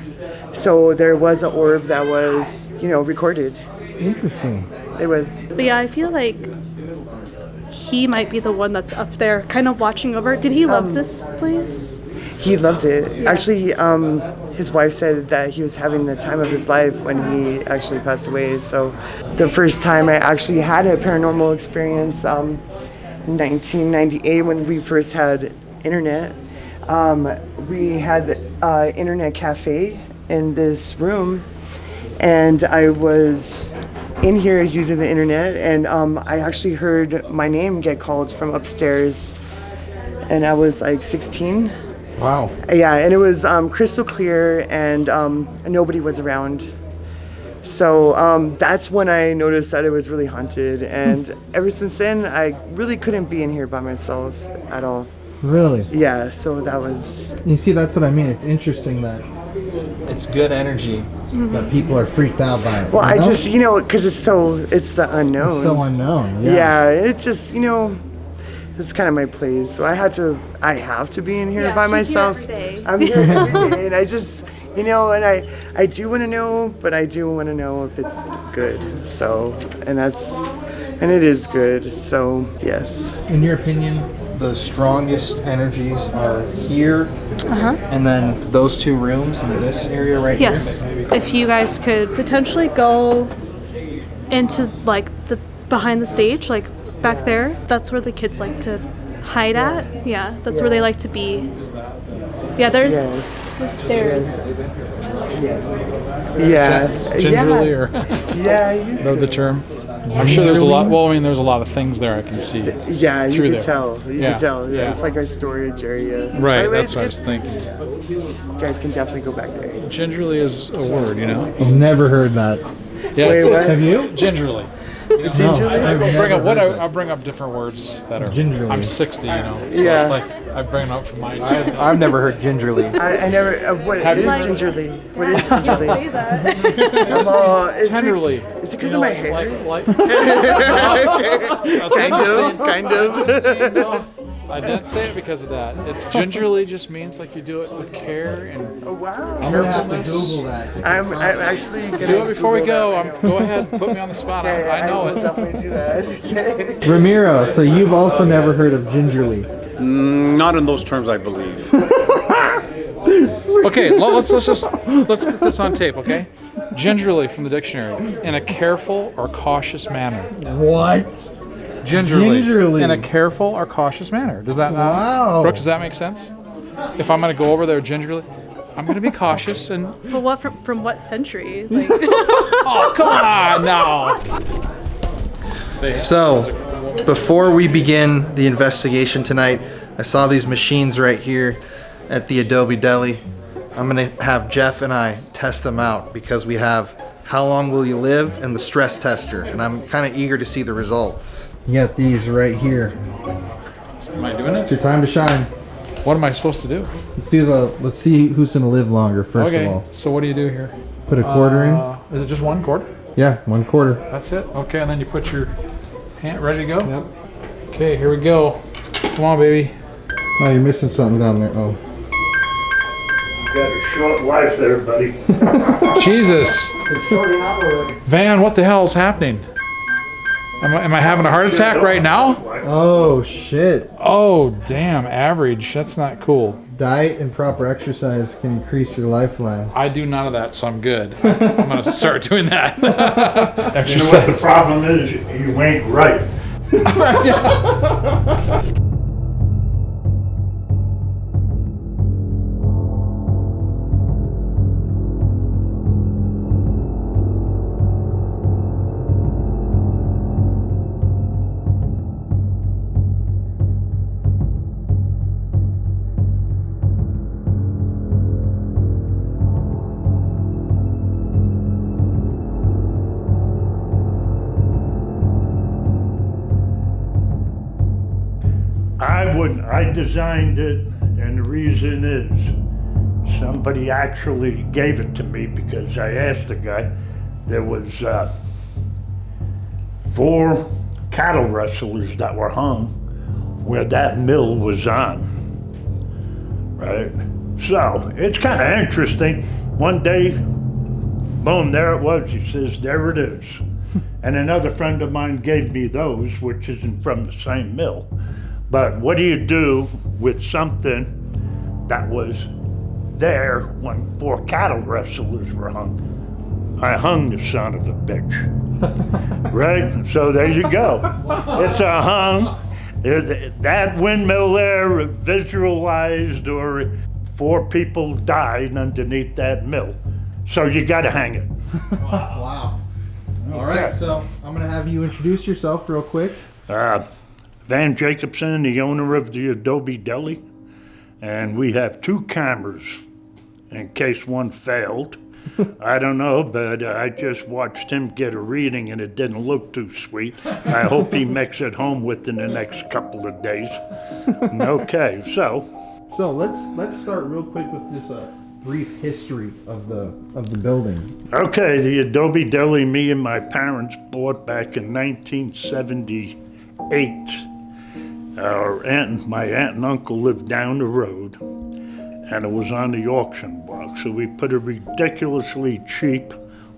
So there was an orb that was, recorded. Interesting. It was. But yeah, I feel like he might be the one that's up there kind of watching over. Did he love this place? He loved it. Yeah. Actually, his wife said that he was having the time of his life when he actually passed away. So the first time I actually had a paranormal experience, 1998, when we first had internet, we had the internet cafe in this room, and I was in here using the internet, and I actually heard my name get called from upstairs, and I was like 16. Wow. Yeah, and it was crystal clear, and nobody was around. So that's when I noticed that it was really haunted, and ever since then, I really couldn't be in here by myself at all. Really? Yeah, so that was... You see, that's what I mean. It's interesting that it's good energy, but people are freaked out by it. Well, I just, because it's the unknown. It's so unknown, yeah. Yeah, it just, it's kind of my place. So I have to be in here by myself. Here every day. I'm here every day, and I just, You know, and I do want to know, but I do want to know if it's good. So, and it is good. So, yes. In your opinion, the strongest energies are here, and then those two rooms in this area right here? Yes. If you guys could potentially go into like the behind the stage, like back there, that's where the kids like to hide at. Yeah, that's where they like to be. Yeah, there's stairs. Yeah. Gingerly, or Yeah. know the term. I'm sure there's a lot. Well, I mean, there's a lot of things there I can see. Yeah, you through can there. tell. You can tell. Yeah, it's like our storage area. Right. But That's what I was thinking. You guys can definitely go back there. Gingerly is a word, you know. I've never heard that. Yeah, Wait, what? Have you? Gingerly. I'll bring up different words that are. Gingerly. I'm 60, you know. So Yeah. it's like I bring up from my. I've never heard gingerly. I never. What Have is you? gingerly? What is gingerly? Say that. Is Tenderly. Is it because of my hair? Kind of. I didn't say it because of that. It's gingerly just means like you do it with care and Oh wow. I'm gonna have to Google that. I'm actually gonna do it before we Google go. that. Go ahead, put me on the spot. Okay, I know will it. definitely do that. Okay. Ramiro, so you've also never heard of gingerly. Not in those terms, I believe. Okay, let's get this on tape, okay? Gingerly from the dictionary, in a careful or cautious manner. What? Gingerly. In a careful or cautious manner. Does that not? Wow. Brooke, does that make sense? If I'm going to go over there gingerly, I'm going to be cautious and. But what from what century? Like, Oh, come on now. So, before we begin the investigation tonight, I saw these machines right here at the Adobe Deli. I'm going to have Jeff and I test them out because we have How Long Will You Live and the Stress Tester, and I'm kind of eager to see the results. You got these right here. Am I doing It's it? your time to shine. What am I supposed to do? Let's see who's going to live longer first Okay, of all. so what do you do here? Put a quarter in. Is it just one quarter? Yeah, 1 quarter. That's it? Okay, and then you put your hand ready to go? Yep. Okay, here we go. Come on, baby. Oh, you're missing something down there. Oh. You got a short life there, buddy. Jesus. Van, what the hell is happening? Am I having a heart attack right now? Oh, shit. Oh, damn, average. That's not cool. Diet and proper exercise can increase your lifeline. I do none of that, so I'm good. I'm going to start doing that. You know what the Exercise. problem is? You ain't right. I designed it, and the reason is somebody actually gave it to me because I asked the guy. There was 4 cattle rustlers that were hung where that mill was on, right? So it's kind of interesting. One day, boom, there it was. He says, there it is. And another friend of mine gave me those, which isn't from the same mill. But what do you do with something that was there when 4 cattle rustlers were hung? I hung the son of a bitch. Right? So there you go. It's a hung. That windmill there visualized, or 4 people died underneath that mill. So you got to hang it. Wow. All right, so I'm going to have you introduce yourself real quick. Van Jacobson, the owner of the Adobe Deli, and we have 2 cameras in case one failed. I don't know, but I just watched him get a reading and it didn't look too sweet. I hope he makes it home within the next couple of days. Okay, so let's start real quick with just a brief history of the building. Okay, the Adobe Deli me and my parents bought back in 1978. My aunt and uncle lived down the road, and it was on the auction block. So we put a ridiculously cheap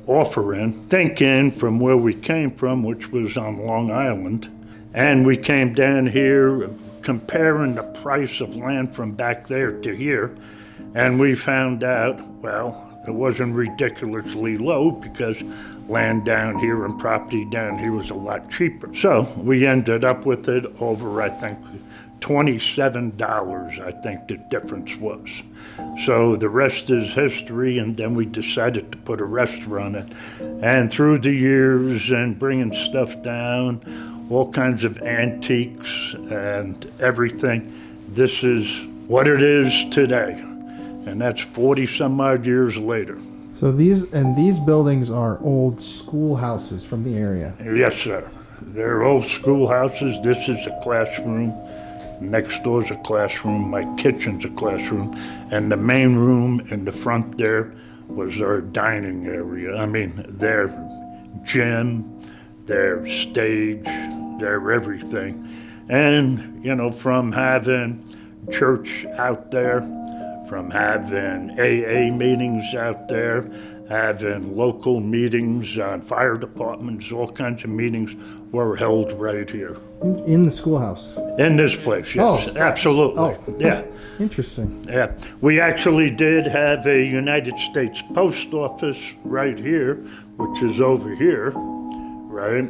offer in, thinking from where we came from, which was on Long Island, and we came down here comparing the price of land from back there to here, and we found out, well, it wasn't ridiculously low because land down here and property down here was a lot cheaper. So we ended up with it over, I think, $27, I think the difference was. So the rest is history, and then we decided to put a restaurant in. And through the years and bringing stuff down, all kinds of antiques and everything, this is what it is today. And that's 40 some odd years later. So these buildings are old schoolhouses from the area. Yes, sir. They're old schoolhouses. This is a classroom. Next door's a classroom. My kitchen's a classroom. And the main room in the front there was our dining area. I mean, their gym, their stage, their everything. And, you know, from having church out there, from having AA meetings out there, having local meetings on fire departments, all kinds of meetings were held right here. In the schoolhouse? In this place, yes, absolutely. Oh, yeah. Interesting. Yeah, we actually did have a United States Post Office right here, which is over here, right?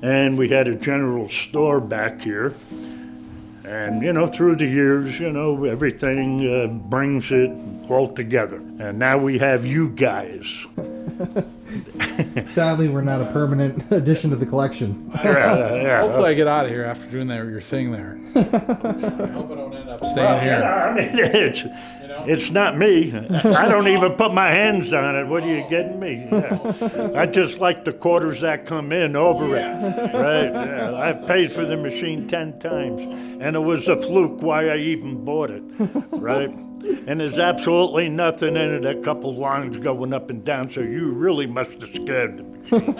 And we had a general store back here. And, you know, through the years, you know, everything brings it all together. And now we have you guys. Sadly, we're not a permanent addition to the collection. Hopefully I get out of here after doing your thing there. I hope I don't end up staying here. I mean, it's not me. I don't even put my hands on it. What are you getting me? Yeah. I just like the quarters that come in over it. Right? Yeah. I've paid for the machine 10 times. And it was a fluke why I even bought it. Right? And there's absolutely nothing in it, a couple lines going up and down, so you really must have scared the machine.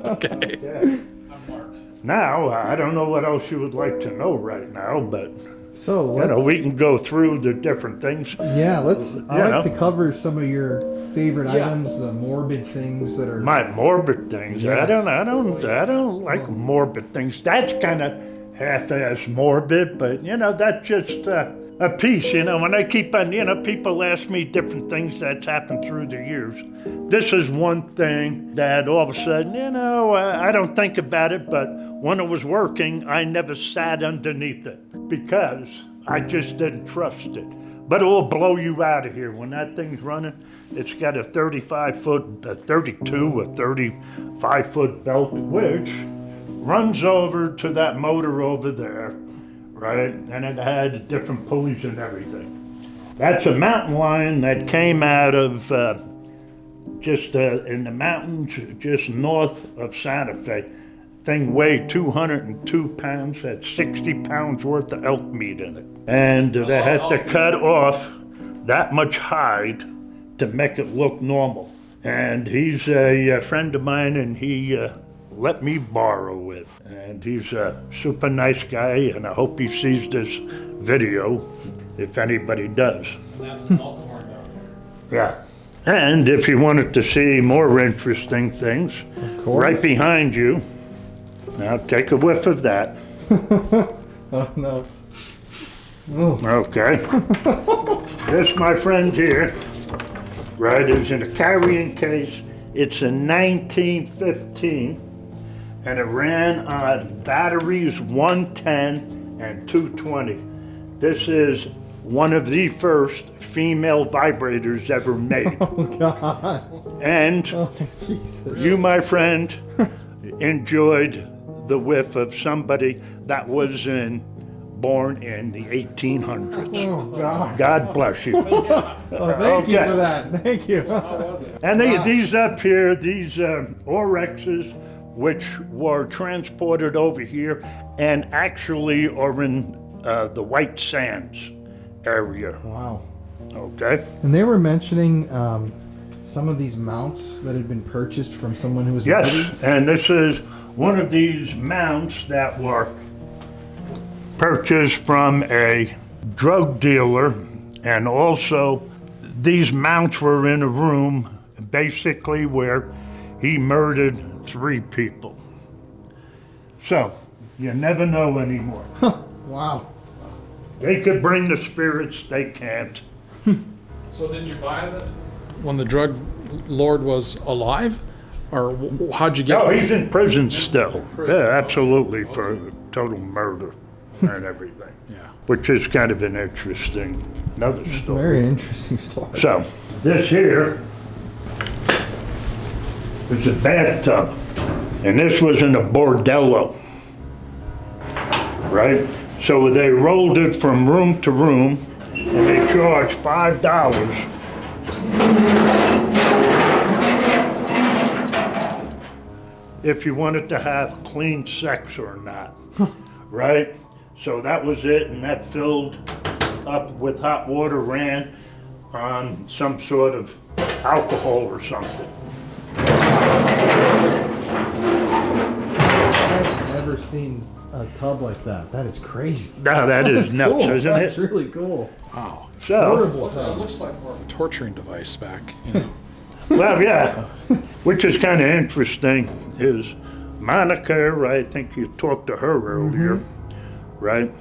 Okay. Yeah. I'm marked. Now, I don't know what else you would like to know right now, but so we can go through the different things. Yeah, I'd like to cover some of your favorite items, the morbid things that are. My morbid things. Yes. I don't like morbid things. That's kind of half-ass morbid, but that's just a piece. When I keep on, people ask me different things that's happened through the years. This is one thing that all of a sudden, I don't think about it, but when it was working, I never sat underneath it because I just didn't trust it. But it will blow you out of here when that thing's running. It's got a 35-foot, a 32, a 35-foot belt, which runs over to that motor over there, right? And it had different pulleys and everything. That's a mountain lion that came out of just in the mountains just north of Santa Fe. Thing weighed 202 pounds, had 60 pounds worth of elk meat in it. And they had to cut off that much hide to make it look normal. And he's a friend of mine, and he let me borrow it. And he's a super nice guy, and I hope he sees this video, if anybody does. And that's an Folkore down there. Yeah. And if you wanted to see more interesting things, right behind you, now take a whiff of that. Oh, no. Oh. Okay. This, my friend here, right, is in a carrying case. It's a 1915, and it ran on batteries 110 and 220. This is one of the first female vibrators ever made. Oh, God. And Jesus. You, my friend, enjoyed the whiff of somebody that was born in the 1800s. Oh, God. God bless you. Thank you for that. Thank you. How was it? And these up here, these Orexes, which were transported over here and actually are in the White Sands area. Wow. Okay. And they were mentioning some of these mounts that had been purchased from someone who was Yes, murdered. and this is one of these mounts that were purchased from a drug dealer And also, these mounts were in a room basically where he murdered 3 people. So, you never know anymore. Wow. They could bring the spirits, they can't. So did you buy it when the drug lord was alive? Or how'd you get No, it? he's in prison still. prison. Yeah, absolutely, for total murder and everything. Yeah. Which is kind of an interesting, another story. Very interesting story. So, this here is a bathtub, and this was in a bordello, right? So they rolled it from room to room, and they charged $5 if you wanted to have clean sex or not, right? So that was it, and that filled up with hot water, ran on some sort of alcohol or something. I've never seen a tub like that. That is crazy. No, that is That's nuts, cool. isn't That's it? really cool. Wow. So, Portable It tub. looks like more of a torturing device back, you know. well, yeah, which is kind of interesting is Monica, I think you talked to her earlier, right?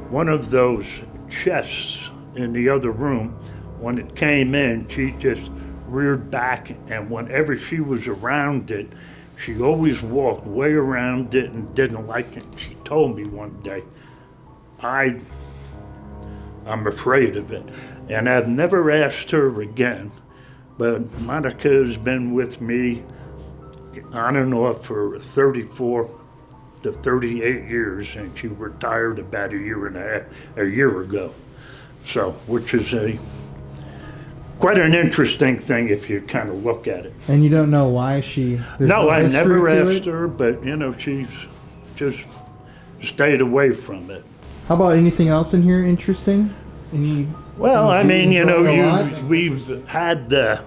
One of those chests in the other room, when it came in, she just reared back, and whenever she was around it, she always walked way around it and didn't like it. She told me one day, I'm afraid of it. And I've never asked her again, but Monica has been with me on and off for 34 to 38 years, and she retired about a year ago. So, which is quite an interesting thing if you kind of look at it. And you don't know why there's No, I history never to asked it? her, but she's just stayed away from it. How about anything else in here interesting? Well, I mean, enjoy a lot? we've had the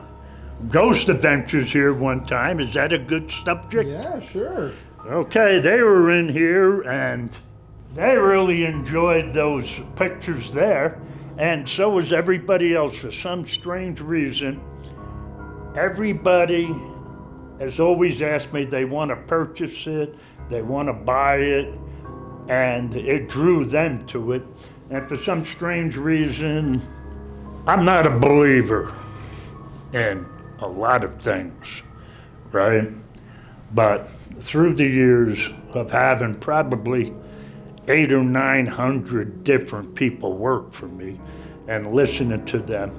ghost adventures here one time. Is that a good subject? Yeah, sure. Okay, they were in here and they really enjoyed those pictures there, and so was everybody else. For some strange reason, everybody has always asked me they want to purchase it, they want to buy it, and it drew them to it. And for some strange reason, I'm not a believer in a lot of things, right? But through the years of having probably 800 or 900 different people work for me and listening to them,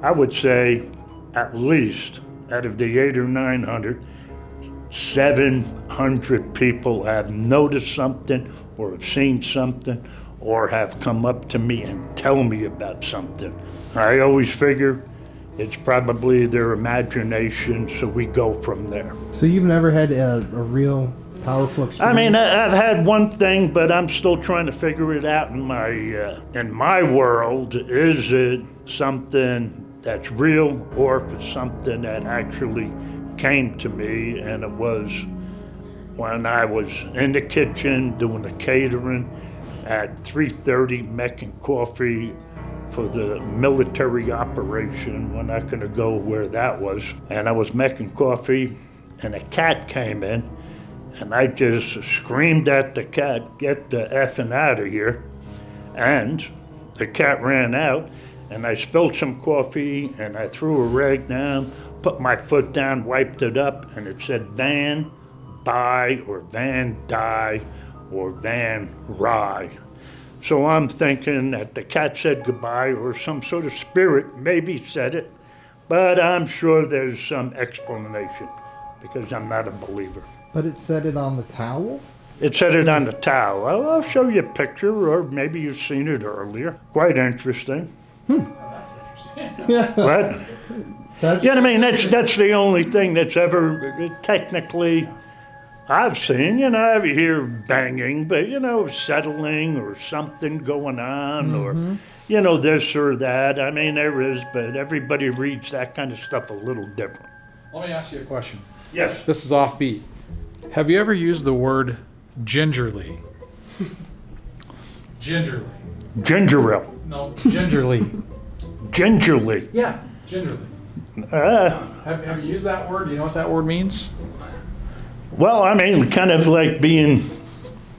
I would say at least out of the 800 or 900, 700 people have noticed something or have seen something or have come up to me and tell me about something. I always figure it's probably their imagination, so we go from there. So you've never had a real powerful experience? I mean, I've had one thing, but I'm still trying to figure it out in my world. Is it something that's real, or if it's something that actually came to me? And it was when I was in the kitchen doing the catering at 3:30, making coffee for the military operation. We're not going to go where that was. And I was making coffee, and a cat came in, and I just screamed at the cat, "Get the effing out of here." And the cat ran out, and I spilled some coffee, and I threw a rag down, put my foot down, wiped it up, and it said Van Buy or Van Die or Van Rye. So I'm thinking that the cat said goodbye, or some sort of spirit maybe said it, but I'm sure there's some explanation because I'm not a believer. But it said it on the towel? It said it on the towel. I'll show you a picture, or maybe you've seen it earlier. Quite interesting. That's interesting. Yeah. What? Yeah, I mean, that's the only thing that's ever technically I've seen. I hear banging, but, settling or something going on, or, this or that. I mean, there is, but everybody reads that kind of stuff a little different. Let me ask you a question. Yes. This is offbeat. Have you ever used the word gingerly? Gingerly. Ginger ale. No, gingerly. Gingerly. Yeah, gingerly. Have you used that word? Do you know what that word means? Well, I mean, kind of like being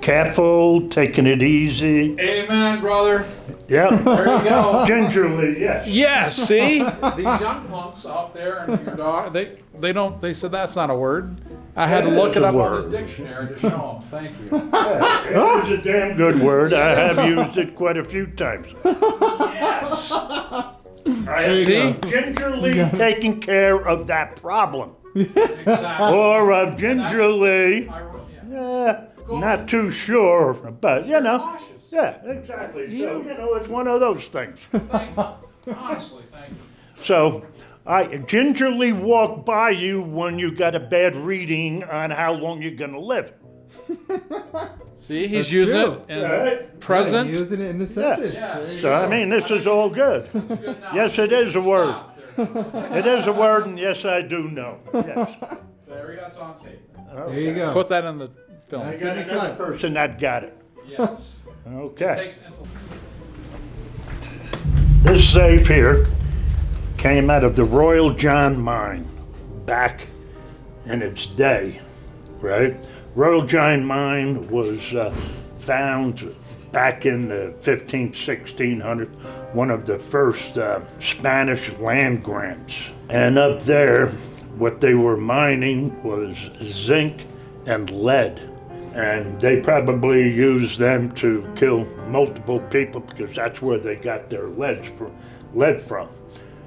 careful, taking it easy. Amen, brother. Yep. There you go. Gingerly, yes. Yes, see? These young punks out there and your dog, they said that's not a word. I had to look it up on the dictionary to show them. Thank you. Yeah, it is a damn good word. I have used it quite a few times. Yes. See? Gingerly taking care of that problem. Exactly. Or gingerly, not too sure, but you know. Cautious. Yeah, exactly. So, you know, it's one of those things. Thank you. Honestly, thank you. So I gingerly walk by you when you got a bad reading on how long you're going to live. See, he's using it in present. Yeah, using it in the sentence. Yeah. So, I mean, this is all good. Yes, it is a word. It is a word, and yes, I do know. Yes. There we go. It's on tape. There you go. Put that in the film. I got another person that got it. Yes. Okay. This safe here came out of the Royal John mine back in its day, right? Royal John mine was found back in the 15th, 1600s, one of the first Spanish land grants. And up there, what they were mining was zinc and lead. And they probably used them to kill multiple people because that's where they got their lead from.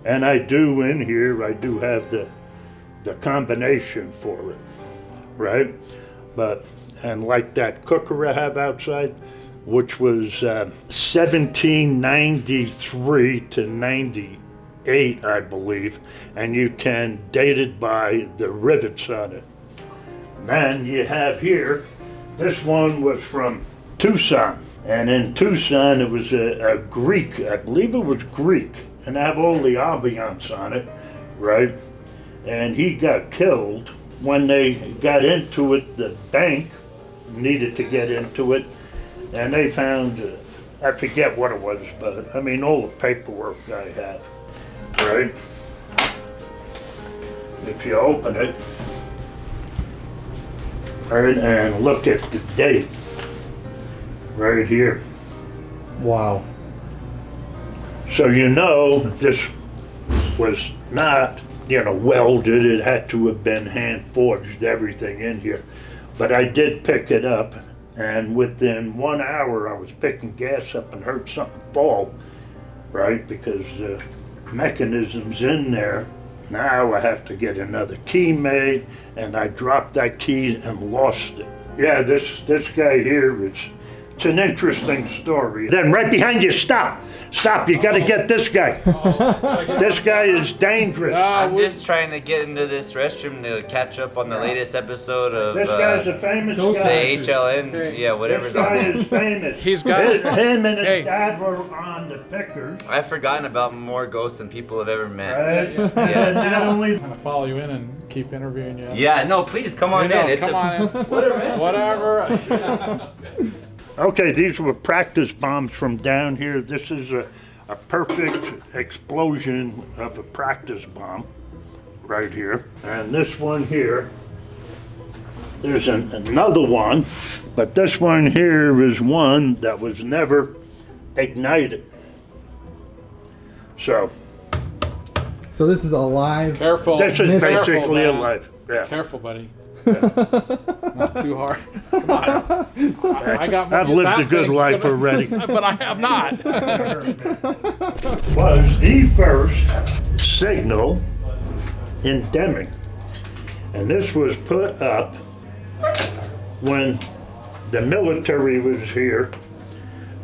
And I do in here, I do have the combination for it, right? But, and like that cooker I have outside, which was 1793 to 98, I believe, and you can date it by the rivets on it. Then you have here, this one was from Tucson, and in Tucson it was a Greek, I believe it was Greek, and I have all the ambiance on it, right? And he got killed. When they got into it, the bank needed to get into it, and they found, I forget what it was, but I mean all the paperwork I have, right? If you open it, right, and look at the date, right here. Wow. So you know this was not, you know, welded. It had to have been hand forged, everything in here. But I did pick it up, and within 1 hour I was picking gas up and heard something fall, right? Because the mechanism's in there. Now I have to get another key made, and I dropped that key and lost it. Yeah, this guy here, it's an interesting story. Then right behind you, stop, you gotta get this guy. This guy is dangerous. I'm just trying to get into this restroom to catch up on the latest episode of this guy's a famous guy. The HLN, yeah, whatever's this guy on there. is famous. He's got him and his dad were on the Pickers. I've forgotten about more ghosts than people have ever met. Right? Yeah. And not only I'm gonna follow you in and keep interviewing you. Yeah, no, please come on in. Come on in. Whatever. Okay, these were practice bombs from down here. This is a perfect explosion of a practice bomb right here. And this one here, there's another one, but this one here is one that was never ignited. So this is a live. Careful. this is Careful, basically man. alive. Yeah. Careful, buddy. Not too hard. Come on. I've lived a good life already. But I have not. Was the first signal in Deming. And this was put up when the military was here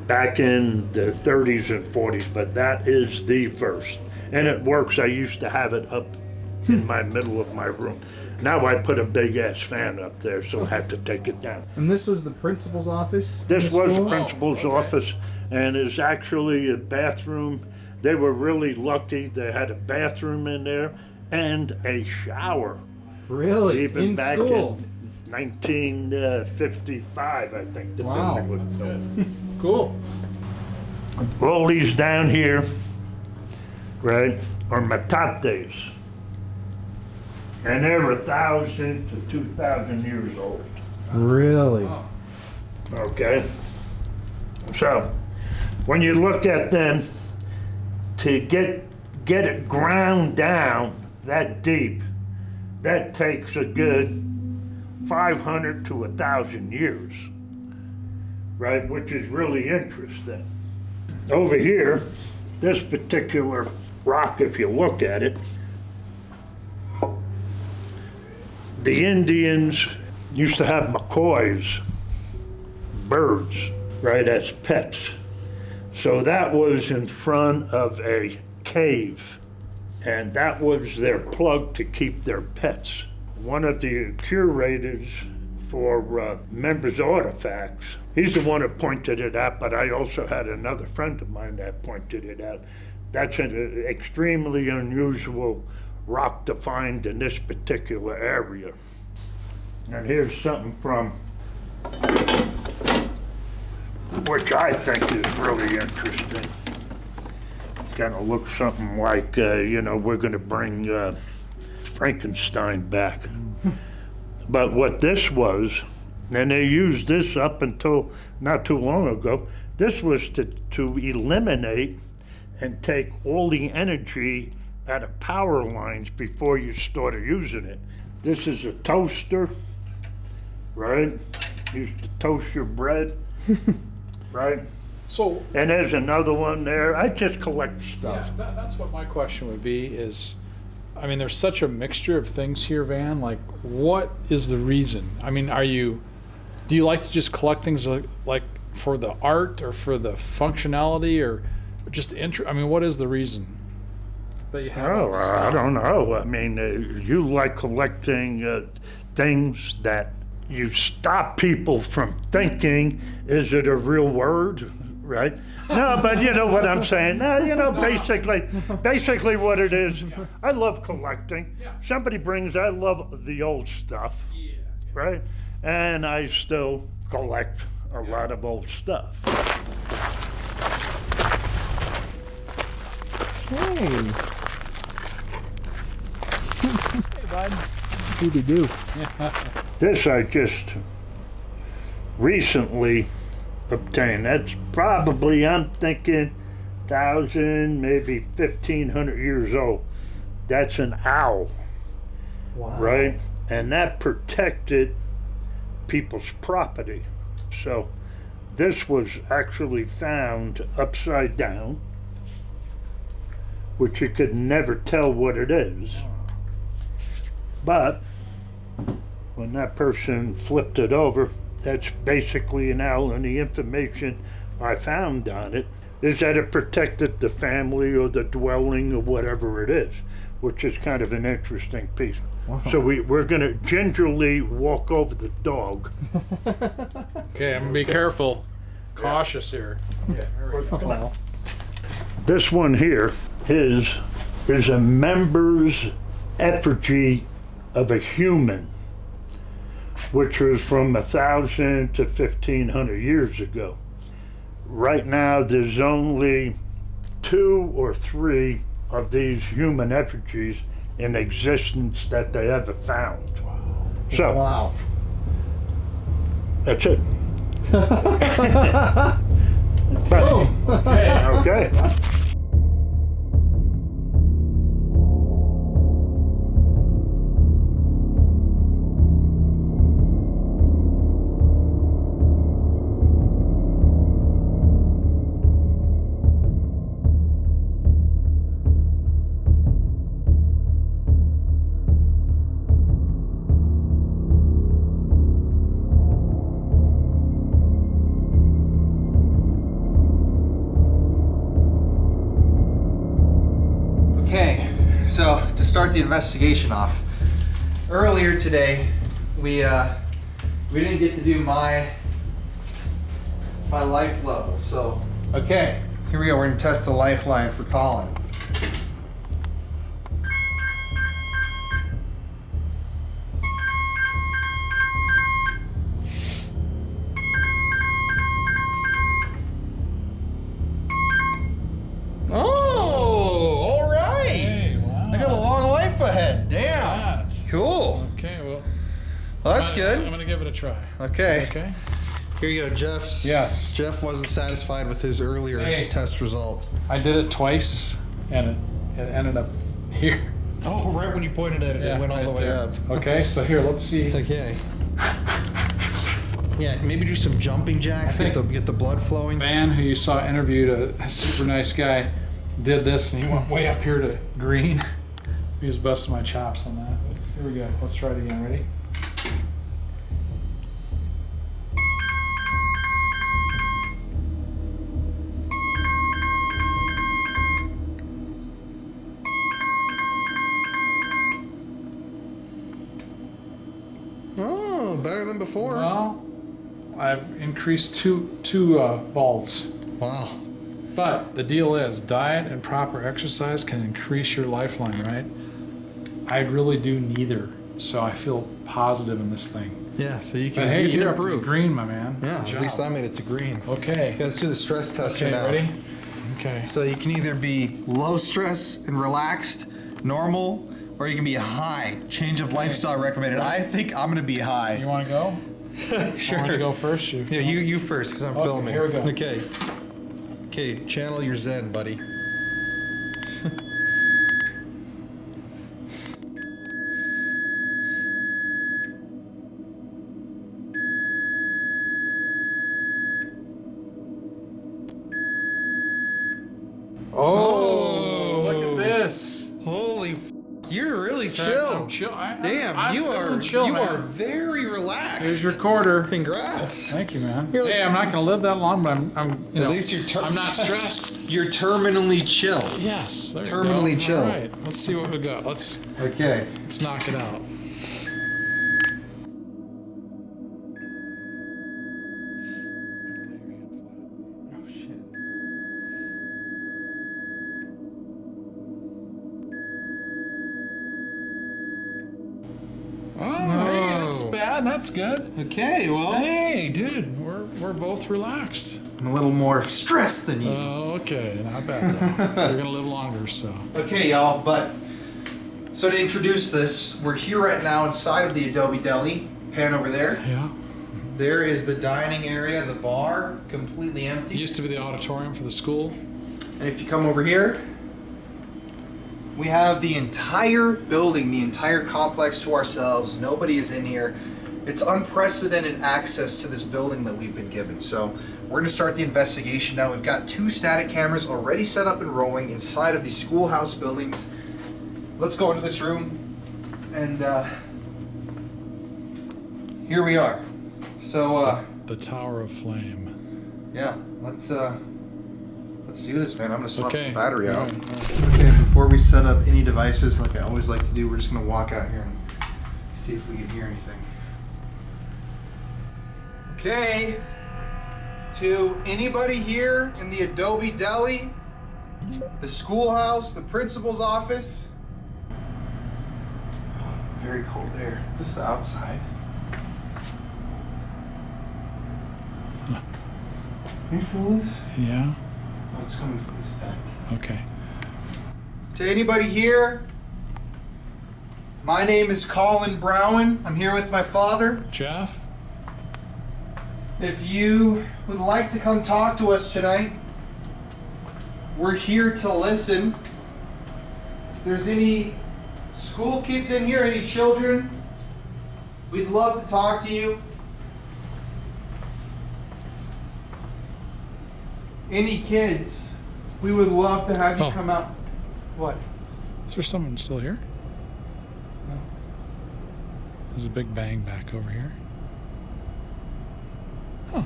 back in the 30s and 40s, but that is the first. And it works. I used to have it up in my middle of my room. Now I put a big ass fan up there, so I had to take it down. And this was the principal's office? This was the principal's office, and it's actually a bathroom. They were really lucky. They had a bathroom in there and a shower. Really? Even in back school? in 1955, I think. The building was good. Cool. All these down here, right, or metates. And they're 1,000 to 2,000 years old. Really? Okay? So, when you look at them, to get it ground down that deep, that takes a good 500 to 1,000 years, right? Which is really interesting. Over here, this particular rock, if you look at it, the Indians used to have macaws, birds, right, as pets. So that was in front of a cave, and that was their plug to keep their pets. One of the curators for members' artifacts, he's the one that pointed it out, but I also had another friend of mine that pointed it out. That's an extremely unusual rock to find in this particular area. And here's something from, which I think is really interesting. Kind of looks something like, we're going to bring Frankenstein back. But what this was, and they used this up until not too long ago, this was to eliminate and take all the energy out of power lines before you started using it. This is a toaster, right? Used to toast your bread, right? So, and there's another one there. I just collect stuff. Yeah, that's what my question would be is, I mean, there's such a mixture of things here, Van. Like, what is the reason? I mean, do you like to just collect things like for the art or for the functionality or just I mean, what is the reason that you have? Oh, I don't know. I mean, you like collecting things that you stop people from thinking, is it a real word, right? No, but you know what I'm saying. Basically what it is, I love collecting. Somebody I love the old stuff, right? And I still collect a lot of old stuff. Hey. Hey, bud. Do. This I just recently obtained. That's probably, I'm thinking, 1,000, maybe 1,500 years old. That's an owl, right? And that protected people's property. So this was actually found upside down, which you could never tell what it is. But when that person flipped it over, that's basically an owl, and the information I found on it is that it protected the family or the dwelling or whatever it is, which is kind of an interesting piece. Wow. So we're going to gingerly walk over the dog. Okay, I'm going to be careful. Cautious here. Yeah. Well, this one here is a member's effigy of a human, which was from 1,000 to 1,500 years ago. Right now, there's only 2 or 3 of these human effigies in existence that they ever found. Wow. So, wow. That's it. Okay. So, to start the investigation off, earlier today, we didn't get to do my life level. So, okay, here we go. We're gonna test the lifeline for Colin. Oh, all right. that's good. I'm gonna give it a try. Okay. Okay. Here you go, Jeff's. Yes. Jeff wasn't satisfied with his earlier test result. I did it twice, and it ended up here. Oh, right when you pointed at it, it went all the way up. Okay, so here, let's see. Okay. Yeah, maybe do some jumping jacks, get the blood flowing. Van, who you saw interviewed, a super nice guy, did this, and he went way up here to green. He was busting my chops on that. Here we go. Let's try it again. Ready? Oh, better than before. Well, I've increased two balls. Wow. But the deal is, diet and proper exercise can increase your lifeline, right? I really do neither, so I feel positive in this thing. Yeah, so you can, But hey, you can you're improve. green, my man. Yeah, Good at least job. I made it to green. Okay. Okay, let's do the stress tester Okay, now. ready? Okay. So you can either be low stress and relaxed, normal, or you can be high. Change of lifestyle recommended. I think I'm gonna be high. You want to go? Sure. I want to go first. Yeah, you first, because I'm Okay, filming. here we go. Okay. Okay, channel your zen, buddy. Oh, look at this. Holy, you're really So chill. I'm chill. Damn, I'm you feeling are chill, you man. are very relaxed. Here's your quarter. Congrats. Thank you, man. You're like- Hey, I'm not going to live that long, but I'm you At know, least you're I'm not stressed. You're terminally chill. Yes, there Terminally you go. chill. All right, let's see what we got. Let's Okay. knock it out. Oh shit. Oh, hey, that's bad. That's good. Okay, well, Hey, dude, we're both relaxed. I'm a little more stressed than you. Oh, okay, not bad though. You're gonna live longer, so. Okay, y'all, but so to introduce this, we're here right now inside of the Adobe Deli. Pan over there. Yeah. There is the dining area, the bar, completely empty. It used to be the auditorium for the school. And if you come over here, we have the entire building, the entire complex to ourselves. Nobody is in here. It's unprecedented access to this building that we've been given. So we're gonna start the investigation now. We've got 2 static cameras already set up and rolling inside of the Schoolhouse buildings. Let's go into this room and here we are. So The Tower of Flame. yeah, let's do this, man. I'm gonna swap this Okay. battery out. All right. Okay, before we set up any devices, like I always like to do, we're just gonna walk out here and see if we can hear anything. Okay. To anybody here in the Adobe Deli, the Schoolhouse, the principal's office. Very cold air. Just the outside. Can you feel this? Yeah. Oh, it's coming from this vent. Okay. To anybody here, my name is Colin Browen. I'm here with my father. Jeff. If you would like to come talk to us tonight, we're here to listen. If there's any school kids in here, any children, we'd love to talk to you. Any kids, we would love to have you Oh. come out. What? Is there someone still here? No. There's a big bang back over here. Huh.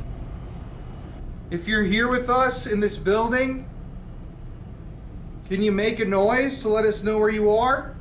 If you're here with us in this building, can you make a noise to let us know where you are?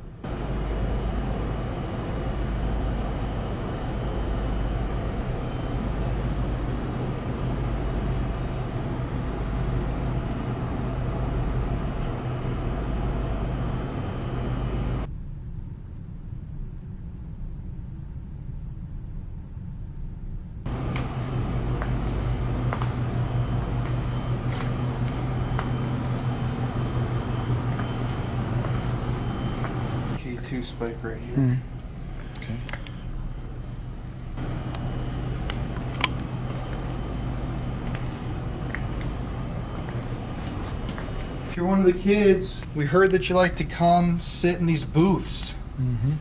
K2 spike right here. Okay. you're one of the kids, we heard that you like to come sit in these booths. Mm-hmm.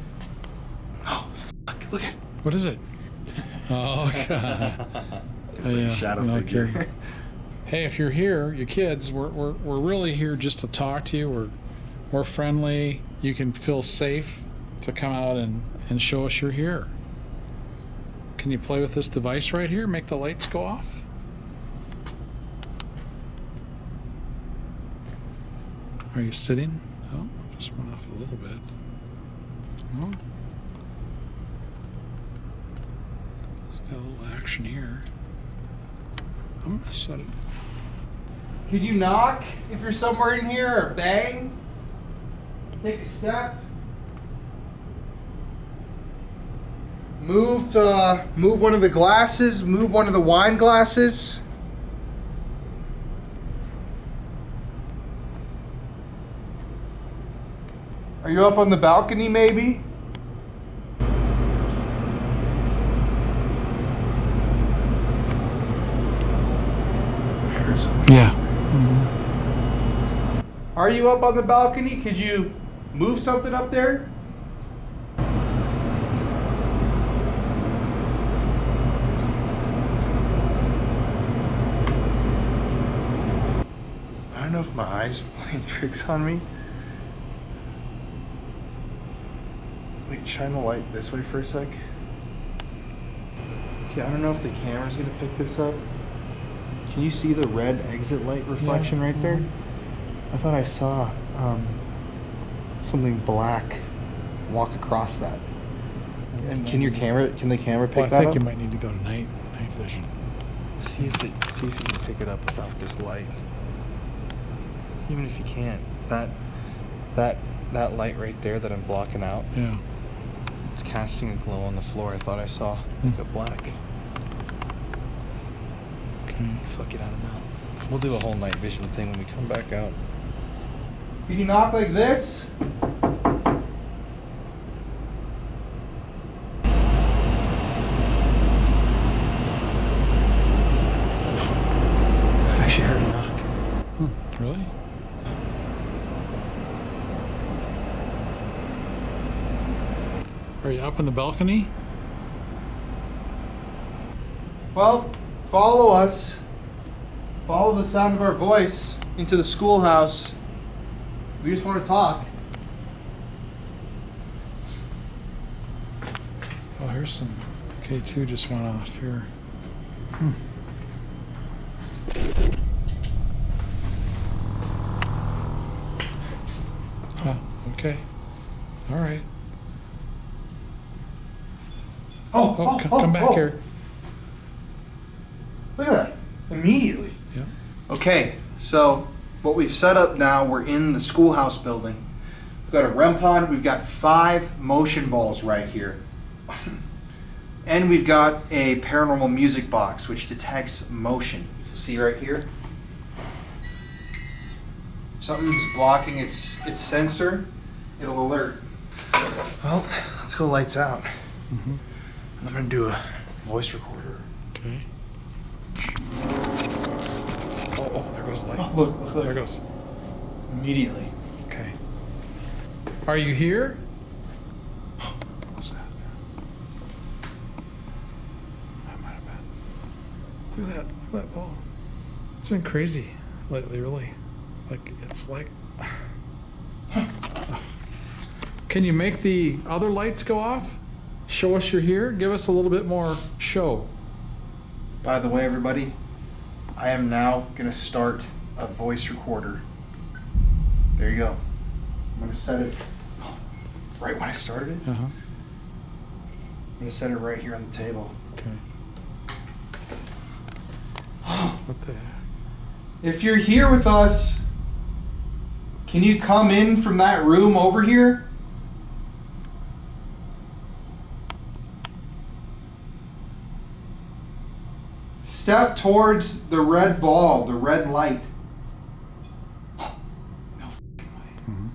Oh, fuck, look at What is it? Oh, God. It's like a shadow figure. Hey, if you're here, you kids, we're really here just to talk to you. We're friendly. You can feel safe to come out and show us you're here. Can you play with this device right here? Make the lights go off? Are you sitting? Oh, just went off a little bit. Oh. It's got a little action here. I'm gonna set it. Could you knock if you're somewhere in here, or bang? Take a step. Move one of the glasses. Move one of the wine glasses. Are you up on the balcony, maybe? Yeah. Are you up on the balcony? Could you move something up there? I don't know if my eyes are playing tricks on me. Wait, shine the light this way for a sec. Okay, I don't know if the camera's gonna pick this up. Can you see the red exit light reflection right there? I thought I saw something black walk across that. And can the camera pick Well, that I think up? you might need to go to night vision. See if you can pick it up without this light. Even if you can't, that light right there that I'm blocking out. Yeah. It's casting a glow on the floor. I thought I saw like a black. Okay. Fuck it, I don't know. We'll do a whole night vision thing when we come back out. Can you knock like this? I actually heard a knock. Really? Are you up on the balcony? Well, follow us. Follow the sound of our voice into the schoolhouse. We just want to talk. Oh, here's some K2 just went off here. Oh, okay. All right. Come back here. Look at that. Immediately. Yeah. Okay, so what we've set up now, we're in the schoolhouse building. We've got a REM pod, we've got 5 motion balls right here. And we've got a paranormal music box which detects motion. You can see right here. If something's blocking its sensor, it'll alert. Well, let's go lights out. I'm gonna do a voice recorder. Okay. Oh, there goes the light. Oh, look. There it goes. Immediately. Okay. Are you here? What's that? That might have been. Look at that ball. It's been crazy lately, really. Like, it's like... Can you make the other lights go off? Show us you're here? Give us a little bit more show. By the way, everybody, I am now going to start a voice recorder. There you go. I'm going to set it right when I started it. Uh-huh. I'm going to set it right here on the table. Okay. What the heck? If you're here with us, can you come in from that room over here? Step towards the red ball, the red light. No fucking way.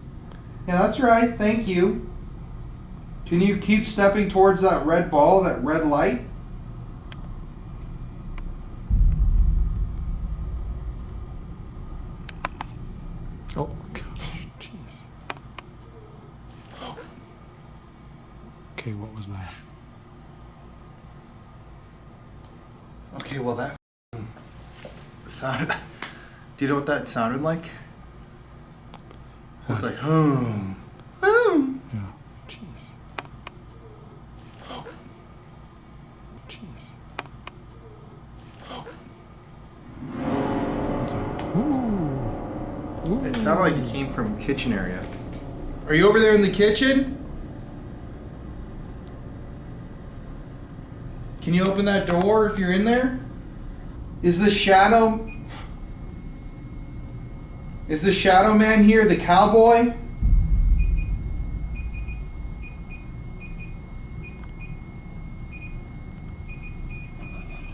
Yeah, that's right. Thank you. Can you keep stepping towards that red ball, that red light? Okay, what was that? Okay, well that sounded. Do you know what that sounded like? It was like, Yeah. Jeez. Jeez. What's that? Ooh. It sounded like it came from kitchen area. Are you over there in the kitchen? Can you open that door if you're in there? Is the shadow man here, the cowboy?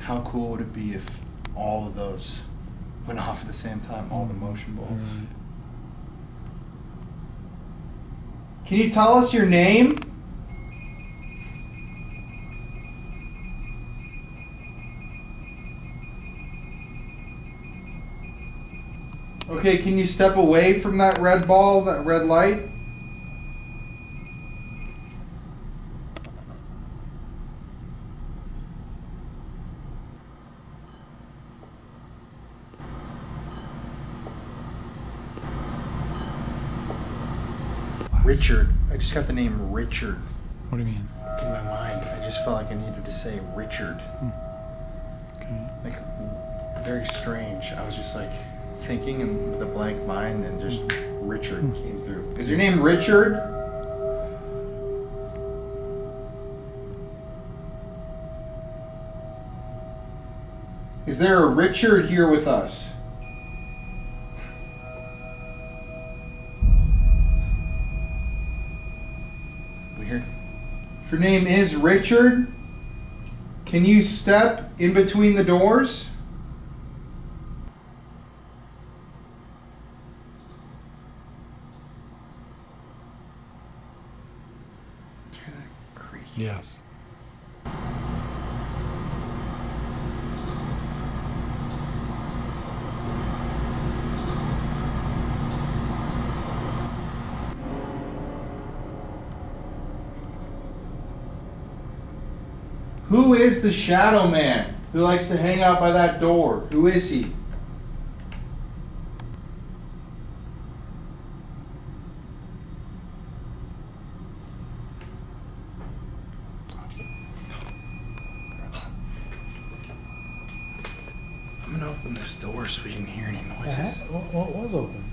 How cool would it be if all of those went off at the same time, all the motion balls? Right. Can you tell us your name? Okay, can you step away from that red ball, that red light? Richard. I just got the name Richard What do you mean? in my mind. I just felt like I needed to say Richard. Okay. Like, very strange. I was just like thinking and with a blank mind, and just Richard came through. Is your name Richard? Is there a Richard here with us? Weird. If your name is Richard, can you step in between the doors? Yes. Who is the shadow man who likes to hang out by that door? Who is he? I'm gonna open this door so we can hear any noises. What was open?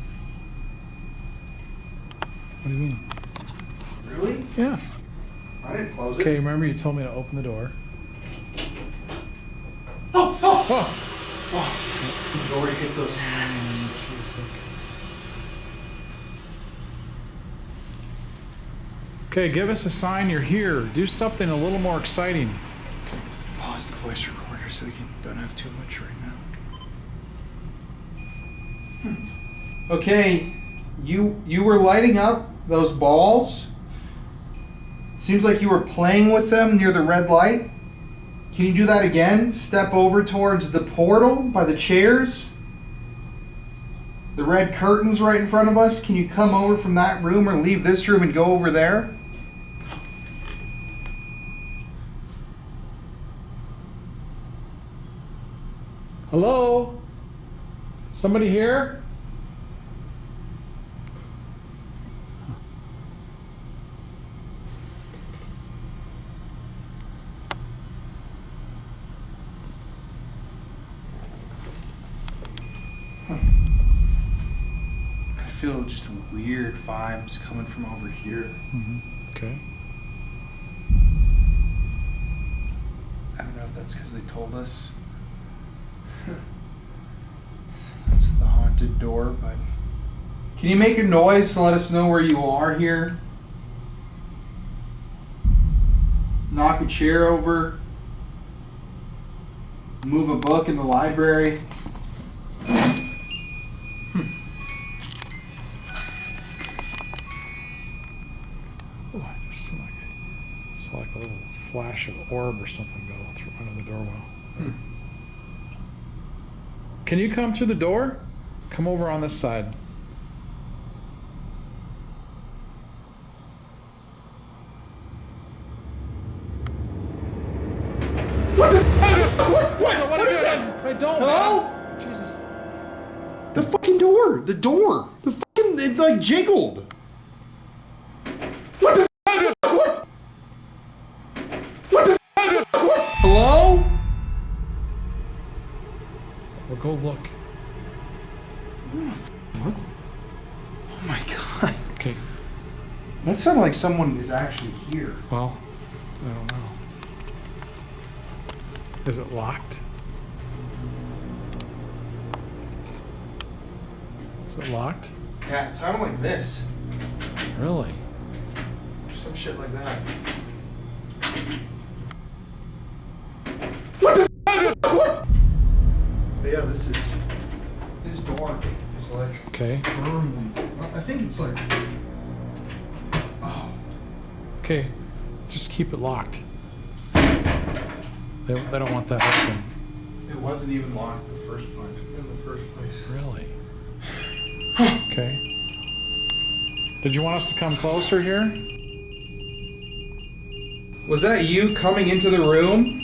What do you mean? Really? Yeah. I didn't close it. Okay, remember you told me to open the door. The door hit those hands. Jeez, okay, give us a sign you're here. Do something a little more exciting. Pause the voice recorder so we don't have too much right now. Okay, you were lighting up those balls. Seems like you were playing with them near the red light. Can you do that again? Step over towards the portal by the chairs. The red curtains right in front of us. Can you come over from that room or leave this room and go over there? Hello? Somebody here? I feel just weird vibes coming from over here. Okay. I don't know if that's because they told us. That's the haunted door, but... Can you make a noise to let us know where you are here? Knock a chair over. Move a book in the library. Oh, I just saw like a little flash of orb or something go through under the doorwell. Can you come through the door? Come over on this side. Wait, don't. Hello? Man. Jesus. The fucking door. The door. The fucking it like jiggled. What the? What? What the? Hello? Well, go look. Look. Oh my god. Okay. That sounded like someone is actually here. Well, I don't know. Is it locked? Is it locked? Yeah, it sounded like this. Really? Some shit like that. What the? What? But yeah, this door is like Okay. firmly. I think it's like. Oh. Okay. Just keep it locked. They don't want that open. It wasn't even locked in the first place. Really? Okay. Did you want us to come closer here? Was that you coming into the room?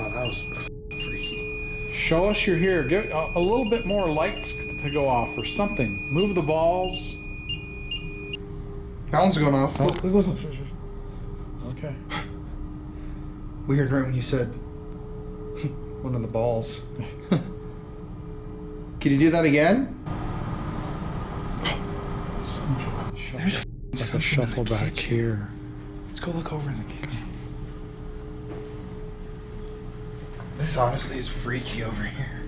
Oh, that was freaky. Show us you're here. Get a little bit more lights to go off or something. Move the balls. That one's going off. Oh. Look. Okay. Weird, right when you said one of the balls. Can you do that again? There's a shuffle back here. Let's go look over in the kitchen. This honestly is freaky over here.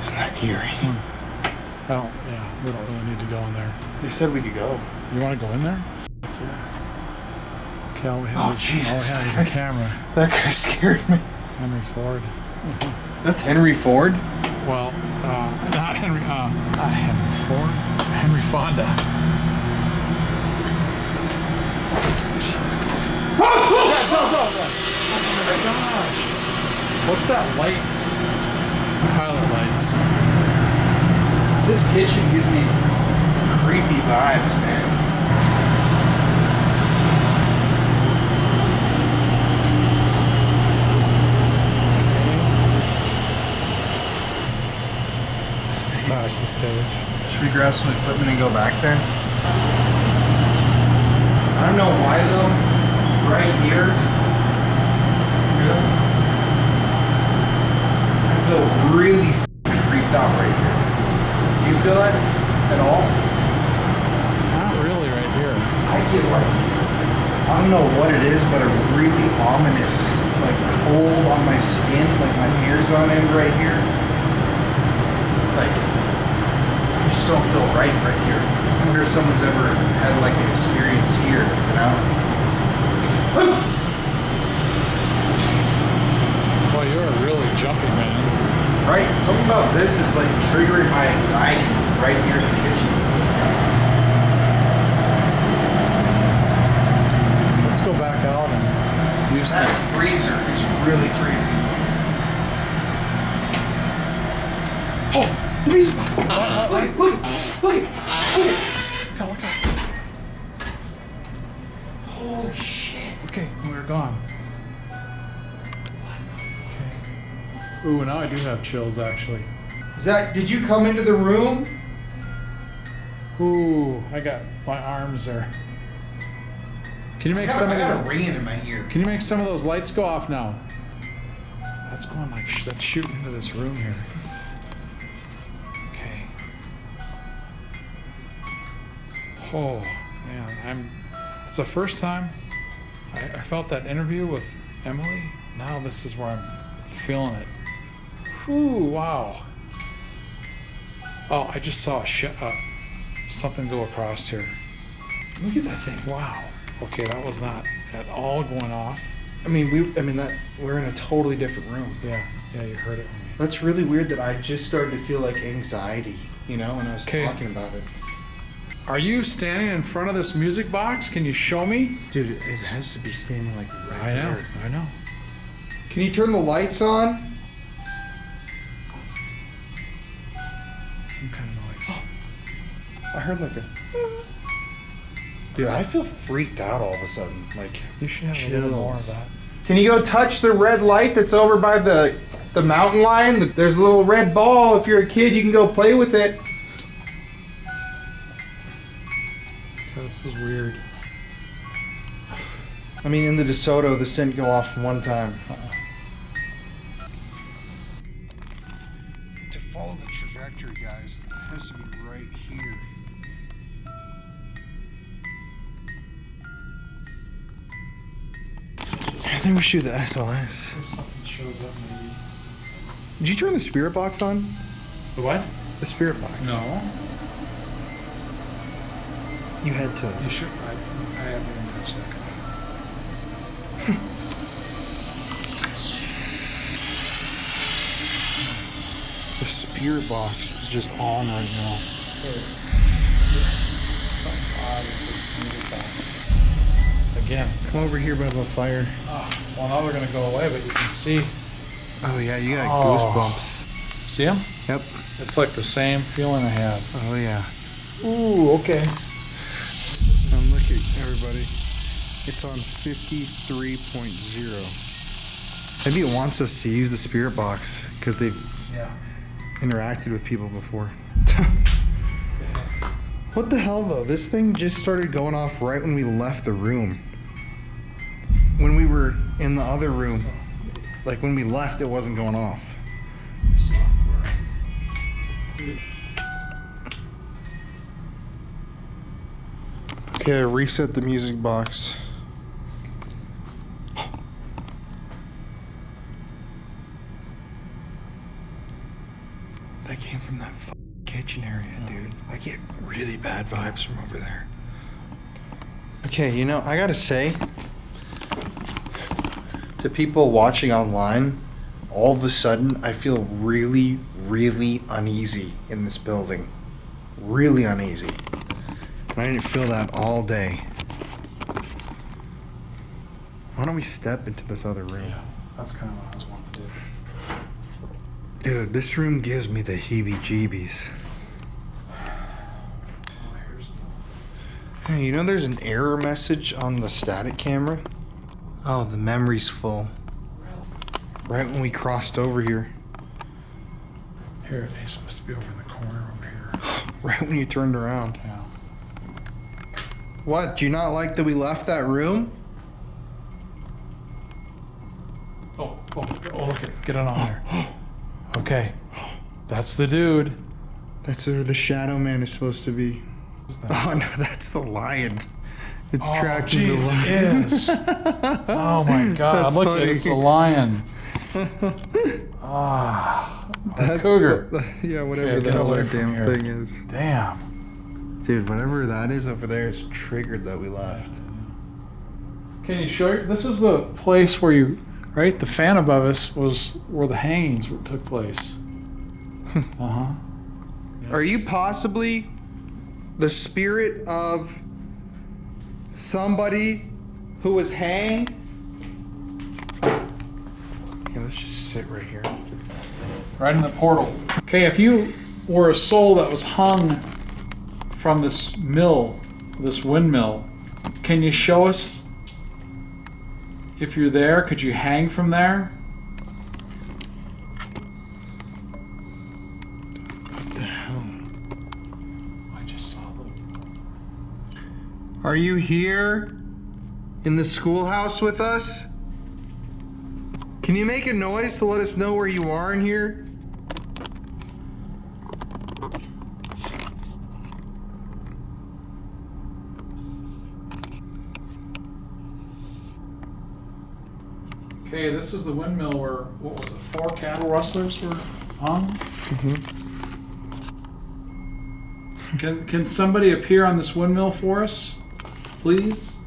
Isn't that eerie? Oh, yeah, we don't really need to go in there. They said we could go. You want to go in there? Okay, all we have is a camera. That guy scared me. Henry Ford. That's Henry Ford? Well, not Henry Ford. Henry Fonda. Yeah, go. Oh my gosh. What's that light? Pilot lights. This kitchen gives me creepy vibes, man. Back to the stage. Should we grab some equipment and go back there? I don't know why though. Right here. I feel really creeped out right here. Do you feel that at all? Not really right here. I get like, I don't know what it is, but a really ominous, like cold on my skin, like my hair's on end right here. Like, I just don't feel right here. I wonder if someone's ever had like an experience here, you know? Well, you're really jumpy, man. Right? Something about this is like triggering my anxiety right here in the kitchen. Let's go back out and use that freezer is really creepy. Oh! The music box! Look! Look. Holy shit. Okay, we're gone. Okay. Ooh, now I do have chills, actually. Did you come into the room? Ooh, I got my arms there. Can you make some of I got these? a ringing in my ear. Can you make some of those lights go off now? That's going like that's shooting into this room here. Okay. Oh man, it's the first time I felt that interview with Emily. Now this is where I'm feeling it. Whew, wow. Oh, I just saw something go across here. Look at that thing. Wow. Okay, that was not at all going off. I mean, we're in a totally different room. Yeah, you heard it. That's really weird that I just started to feel like anxiety, you know, when I was talking about it. Are you standing in front of this music box? Can you show me? Dude, it has to be standing like right there. I know. Can you turn the lights on? Some kind of noise. I heard like a... Dude, I feel freaked out all of a sudden. Like, You should have a little more of that. can you go touch the red light that's over by the mountain lion? There's a little red ball. If you're a kid, you can go play with it. This is weird. I mean, in the DeSoto, this didn't go off one time. To follow the trajectory, guys, it has to be right here. I think we shoot the SLS. If something shows up, maybe. Did you turn the spirit box on? The what? The spirit box. No. You had to. You should. I haven't even touched that. The spirit box is just on right now. Something odd with this music box. Again. Come over here by the fire. Oh, well, now they're gonna go away, but you can see. Oh yeah, you got goosebumps. See them? Yep. It's like the same feeling I had. Oh yeah. Ooh, okay. And look at everybody. It's on 53.0. Maybe it wants us to use the spirit box because they've interacted with people before. What the hell though? This thing just started going off right when we left the room. When we were in the other room, like when we left, it wasn't going off. Okay, I reset the music box. That came from that kitchen area, dude. I get really bad vibes from over there. Okay, you know, I gotta say, to people watching online, all of a sudden I feel really, really uneasy in this building. Really uneasy. And I didn't feel that all day. Why don't we step into this other room? Yeah, that's kind of what I was wanting to do. Dude, this room gives me the heebie-jeebies. Hey, you know there's an error message on the static camera? Oh, the memory's full. Right when we crossed over here. Here, he's supposed to be over in the corner over here. Right when you turned around. Yeah. What, do you not like that we left that room? Oh, look at, get it on there. Okay, that's the dude. That's where the shadow man is supposed to be. Oh no, that's the lion. It's tracking the lion. It is. Oh my God! Look at it, it's a lion. A cougar. Yeah, whatever Okay, the hell away that from damn here. thing is. Damn. Dude, whatever that is over there is triggered that we left. Can you show you? This is the place where you, right? The fan above us was where the hangings took place. Uh-huh. Are you possibly the spirit of somebody who was hanged? Yeah, let's just sit right here. Right in the portal. Okay, if you were a soul that was hung from this mill, this windmill, can you show us if you're there? Could you hang from there? What the hell? I just saw them. Are you here in the schoolhouse with us? Can you make a noise to let us know where you are in here? Okay, this is the windmill where, what was it, 4 cattle rustlers were hung? Can somebody appear on this windmill for us, please?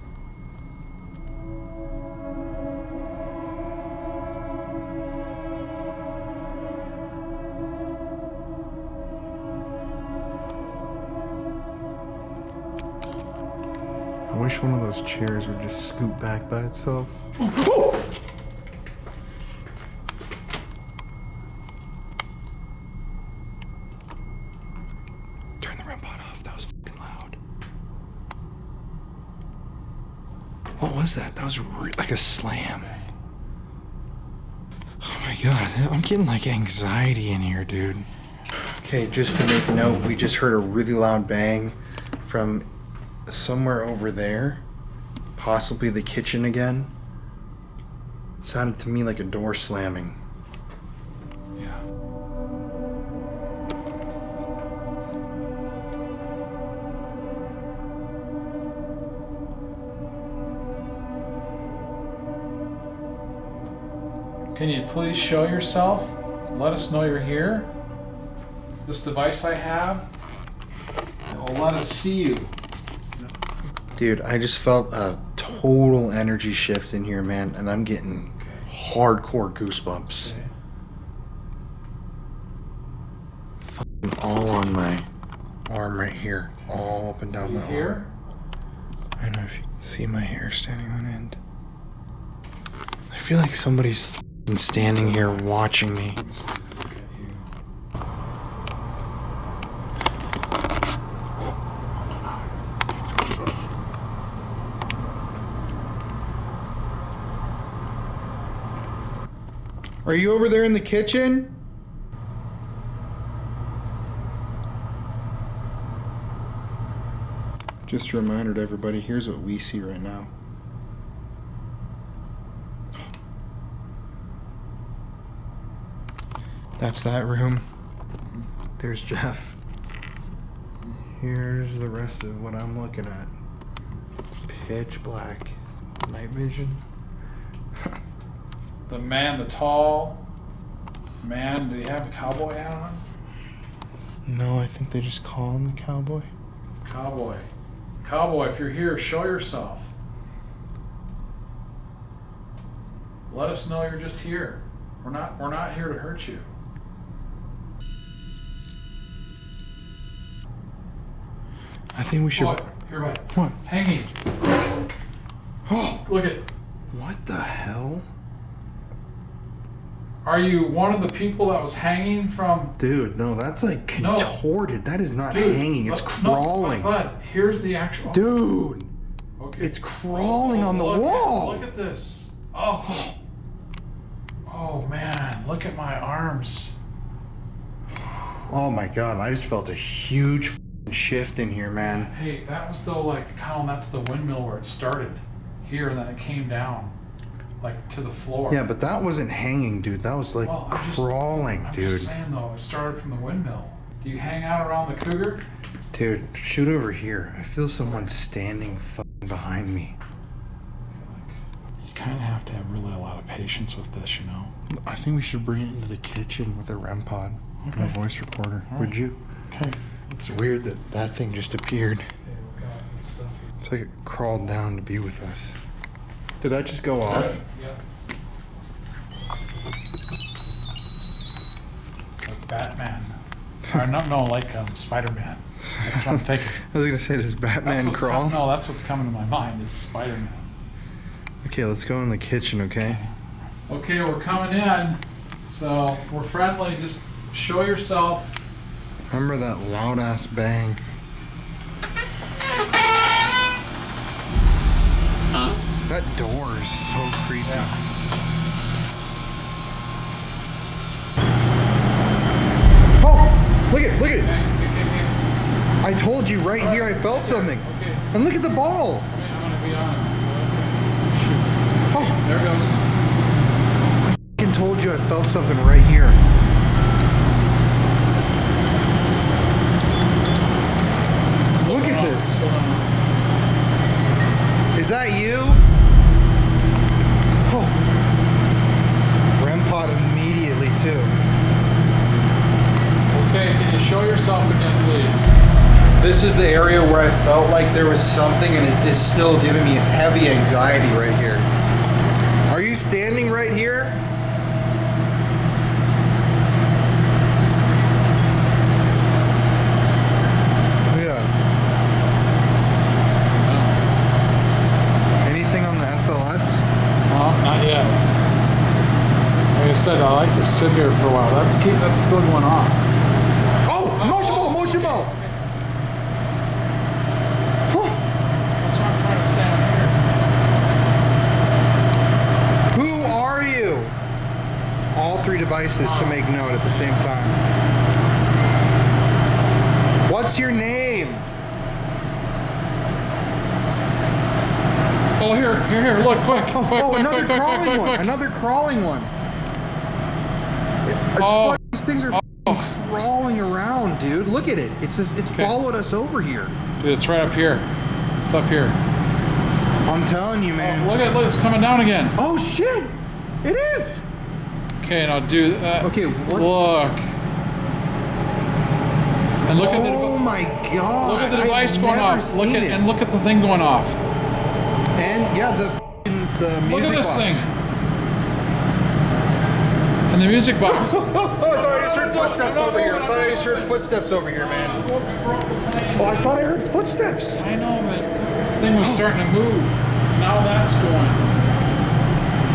I wish one of those chairs would just scoot back by itself. Turn the REM pod off. That was fucking loud. What was that? That was like a slam. Oh my god, I'm getting like anxiety in here, dude. Okay, just to make a note, we just heard a really loud bang from somewhere over there. Possibly the kitchen again. Sounded to me like a door slamming. Yeah. Can you please show yourself? Let us know you're here. This device I have, it will let us see you. Dude, I just felt a total energy shift in here, man, and I'm getting hardcore goosebumps. Okay. Fucking all on my arm right here, all up and down my Here? arm. I don't know if you can see my hair standing on end. I feel like somebody's fucking standing here watching me. Are you over there in the kitchen? Just a reminder to everybody, here's what we see right now. That's that room. There's Jeff. Here's the rest of what I'm looking at. Pitch black. Night vision. The man, the tall man, did he have a cowboy hat on? No, I think they just call him the cowboy. Cowboy. Cowboy, if you're here, show yourself. Let us know you're just here. We're not here to hurt you. I think we should. What? Here, what? What? Hanging. Oh, Look at. what the hell? Are you one of the people that was hanging from? Dude, no, that's like contorted. That is not Dude, hanging, it's no, crawling. but here's the actual. Dude, Okay. it's crawling on the Look wall. Look at this. Oh. Oh man, look at my arms. Oh my god, I just felt a huge f***ing shift in here, man. Hey, that was though like Colin, that's the windmill where it started here and then it came down like to the floor. Yeah, but that wasn't hanging, dude. That was like crawling, I'm dude. just saying though, it started from the windmill. Do you hang out around the cougar? Dude, shoot over here. I feel someone standing fucking behind me. You kind of have to have really a lot of patience with this, you know. I think we should bring it into the kitchen with a REM pod and a voice recorder. All right. Would you? Okay. It's weird that that thing just appeared. It's like it crawled down to be with us. Did that just go off? Yep. Like Batman. Or no, like Spider-Man. That's what I'm thinking. I was gonna say, does Batman crawl? No, that's what's coming to my mind is Spider-Man. Okay, let's go in the kitchen, okay? Okay, we're coming in. So we're friendly. Just show yourself. Remember that loud ass bang? That door is so creepy. Oh, look at it. I told you right here I felt something. Okay. And look at the ball. I'm gonna be on it. Oh, There goes. I f***ing told you I felt something right here. Look at this. Is that you? Oh. REM pod immediately too. Okay, can you show yourself again, please? This is the area where I felt like there was something, and it is still giving me heavy anxiety right here. Are you standing right here? Yeah. Anything on the SLS? No, not yet. Like I said, I like to sit here for a while. That's still going on. Oh, motion ball. That's why I'm trying to stand here. glasses to make note at the same time. What's your name? Oh, here, look, quick. Another crawling one. Another crawling one. These things are crawling around, dude. Look at it. It's followed us over here. Dude, it's right up here. It's up here. I'm telling you, man. Oh, look, it's coming down again. Oh shit! It is. Okay, now do that. Okay, what? Look. And look at the. Oh my god! Look at the device going off. Look at the thing going off. And yeah, the music Look at this box. thing. And the music box. Oh, I thought I just heard footsteps over here. I thought I just heard footsteps over here, man. Oh, I thought I heard footsteps. I know, but the thing was starting to move. Now that's going.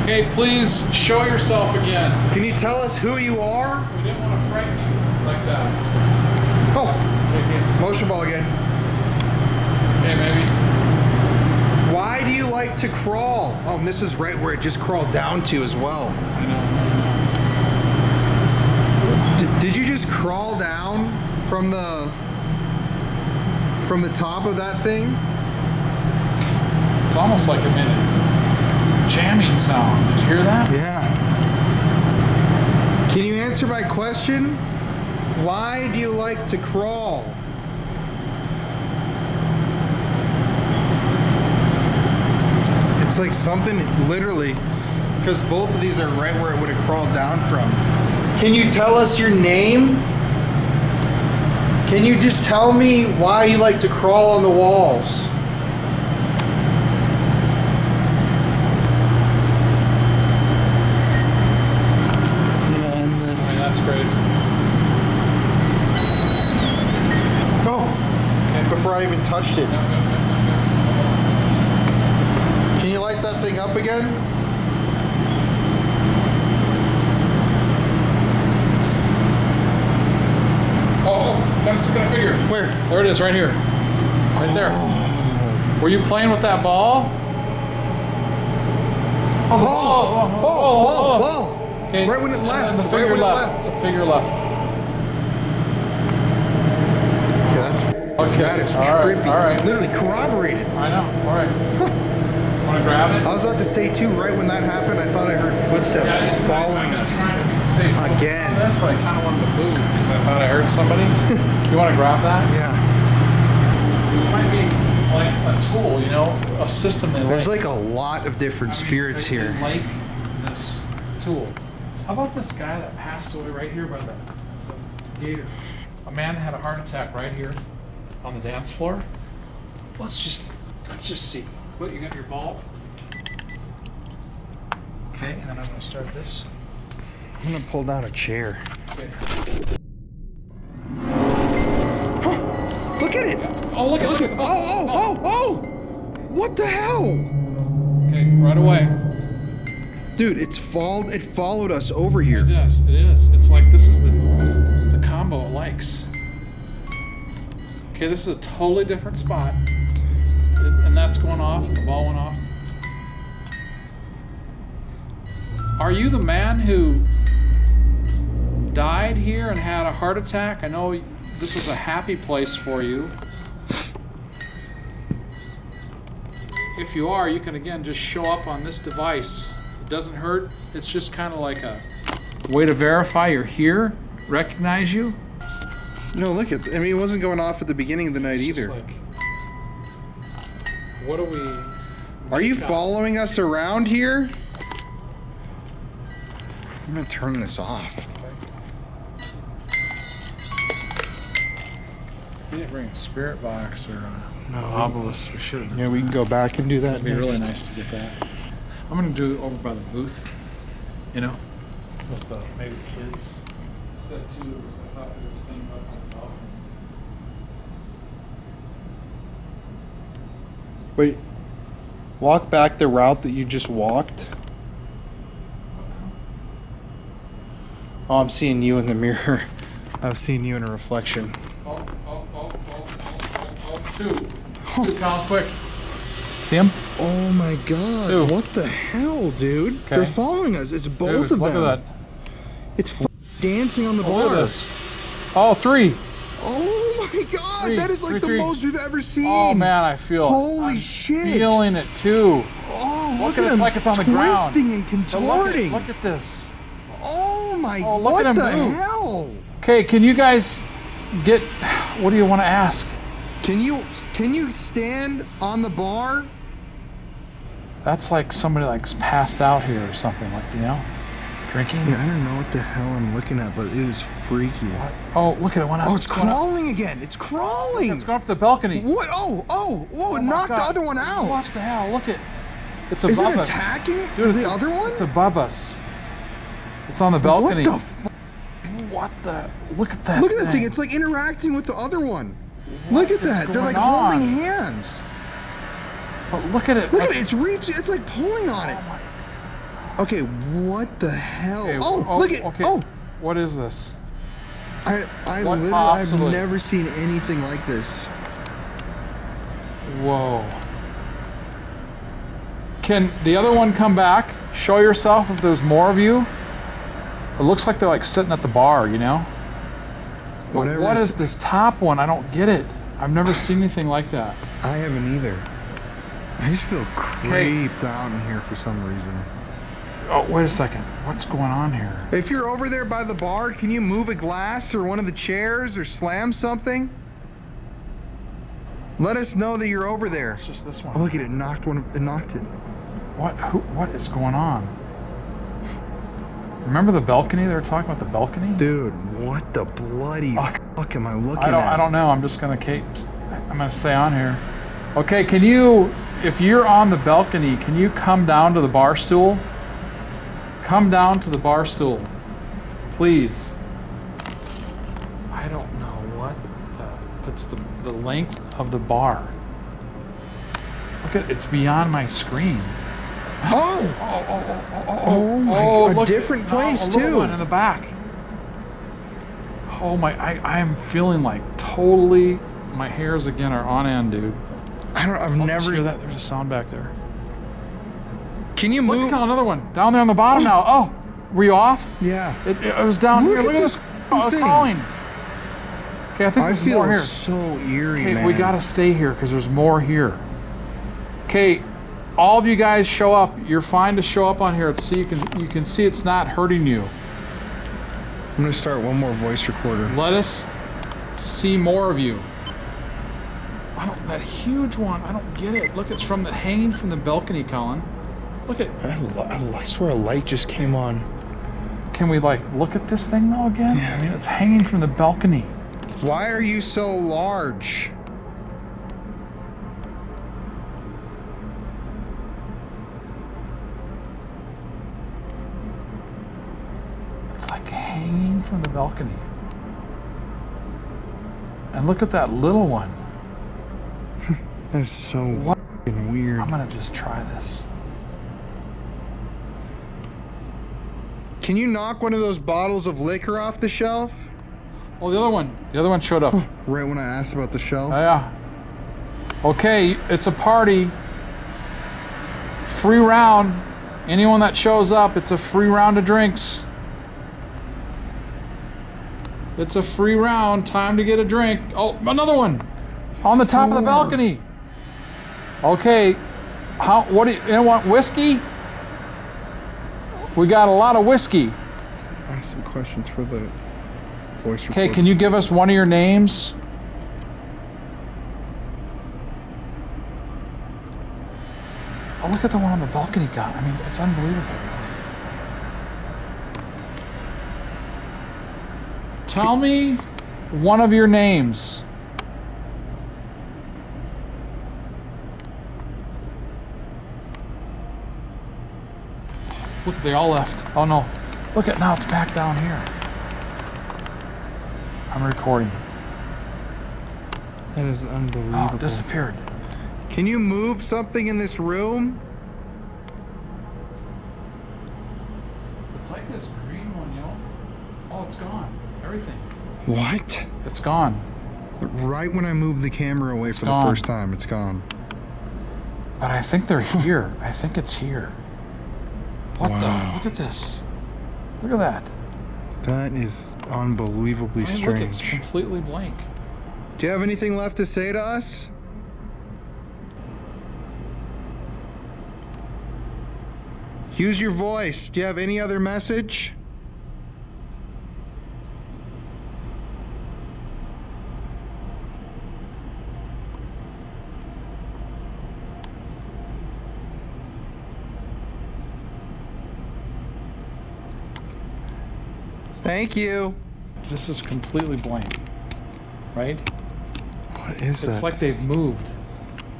Okay, please show yourself again. Can you tell us who you are? We didn't want to frighten you like that. Oh, motion ball again. Okay, maybe. Why do you like to crawl? Oh, and this is right where it just crawled down to as well. I know. Did you just crawl down from the top of that thing? It's almost like it made a jamming sound. Did you hear that? Yeah. Can you answer my question? Why do you like to crawl? It's like something, literally, because both of these are right where it would have crawled down from. Can you tell us your name? Can you just tell me why you like to crawl on the walls? That's crazy. Oh, before I even touched it. Can you light that thing up again? Oh, got a figure. Where? There it is, right here. Right there. Were you playing with that ball? Oh, the ball. Okay. Right when it left. The figure left. The figure left. Okay, that is trippy. All right. Literally corroborated. I know. All right. Want to grab it? I was about to say too, right when that happened, I thought I heard footsteps following us. Again. That's what I kind of wanted to move because I thought I heard somebody. You want to grab that? Yeah. This might be like a tool, you know, a system they There's like a lot of different spirits they here. like this tool. How about this guy that passed away right here by the gator? A man had a heart attack right here on the dance floor. Let's just see. What, you got your ball? Okay, and then I'm gonna start this. I'm gonna pull down a chair. Okay. Look at it! Yeah. Oh, look at it! Oh! What the hell? Okay, right away. Dude, it followed us over here. It is. It's like this is the combo it likes. Okay, this is a totally different spot. And that's going off, the ball went off. Are you the man who died here and had a heart attack? I know this was a happy place for you. If you are, you can again just show up on this device. It doesn't hurt. It's just kind of like a way to verify you're here, recognize you. No, look at. I mean, it wasn't going off at the beginning of the night either. Like, what do we? Are you following us around here? I'm gonna turn this off. We didn't bring a spirit box or an obelisk. We should have. Yeah, we can go back and do that. It'd be really nice to get that. I'm gonna do it over by the booth, you know, with maybe kids. I said too, I thought there was things up on the balcony. Wait, walk back the route that you just walked. Oh, I'm seeing you in the mirror. I've seen you in a reflection. Two. Count quick. See him? Oh my god. Two. What the hell, dude? Okay. They're following us. It's both of Look them. at that. It's dancing on the bar. Look at this. Oh, 3. Oh my God, Three, that is like the three. most we've ever seen. Oh man, I feel. Holy I'm shit. Feeling it too. Oh, Look look at it, him it's like it's on the ground. twisting and contorting. Look at this. Oh my, Oh, look what at him the move. hell? Okay, can you guys get? What do you want to ask? Can you stand on the bar? That's like somebody like passed out here or something, like, you know, drinking. Yeah, I don't know what the hell I'm looking at, but it is freaky. What? Oh, look at it. Went up. Oh, it's crawling again. It's crawling. It's going up to the balcony. What? Oh, it my knocked the God. other one out. What the hell? Look at. It's above Is it us. attacking Dude, the other one? It's above us. It's on the balcony. What the fuck? What the? Look at that. Look at the thing. It's like interacting with the other one. Look at that. They're like going on? holding hands. But look at it. Look at it. It's reaching. It's like pulling on it. Okay, what the hell? Okay, Look at. okay. Oh, What is this? I What literally, possibly? I've never seen anything like this. Whoa. Can the other one come back? Show yourself if there's more of you. It looks like they're like sitting at the bar, you know? But Whatever what is- is this top one? I don't get it. I've never seen anything like that. I haven't either. I just feel creeped out in here for some reason. Oh, wait a second. What's going on here? If you're over there by the bar, can you move a glass or one of the chairs or slam something? Let us know that you're over there. It's just this one. Oh, look at it. Knocked it. What is going on? Remember the balcony? They were talking about the balcony? Dude, what the bloody fuck am I looking at? I don't know. I'm just gonna I'm gonna stay on here. Okay, can you, if you're on the balcony, can you come down to the bar stool? Come down to the bar stool, please. I don't know what that's the length of the bar. Look at it's beyond my screen. Oh my! A different place a little too. one in the back. Oh my! I am feeling like totally. My hairs again are on end, dude. I've never. Hear that? There's a sound back there. Can you move? Look at another one down there on the bottom now. Oh, were you off? Yeah. It was down here. Look at this thing. calling. Okay, I think there's feel more here. so eerie, Okay, man. we gotta stay here because there's more here. Okay, all of you guys show up. You're fine to show up on here so you can see it's not hurting you. I'm gonna start one more voice recorder. Let us see more of you. That huge one. I don't get it. Look, it's hanging from the balcony, Colin. Look at. I swear a light just came on. Can we like look at this thing though again? Yeah. I mean, it's hanging from the balcony. Why are you so large? It's like hanging from the balcony. And look at that little one. That is so fucking weird. I'm gonna just try this. Can you knock one of those bottles of liquor off the shelf? Oh, the other one showed up. Right when I asked about the shelf? Yeah. Okay, it's a party. Free round. Anyone that shows up, it's a free round of drinks. It's a free round. Time to get a drink. Oh, another one. On the top of the balcony. Okay. What do you want? Whiskey? We got a lot of whiskey. I have some questions for the voice recorder. Okay, can you give us one of your names? Oh, look at the one on the balcony, God. I mean, it's unbelievable, really. Tell me one of your names. Look, they all left. Oh no. Look at now, it's back down here. I'm recording. That is unbelievable. Oh, it disappeared. Can you move something in this room? It's like this green one, yo. Oh, it's gone. Everything. What? It's gone. Right when I moved the camera away for gone. the first time, it's gone. But I think they're here. I think it's here. What Wow. the? Look at this. Look at that. That is unbelievably I mean, strange. look, it's completely blank. Do you have anything left to say to us? Use your voice. Do you have any other message? Thank you. This is completely blank, right? What is that? It's like they've moved.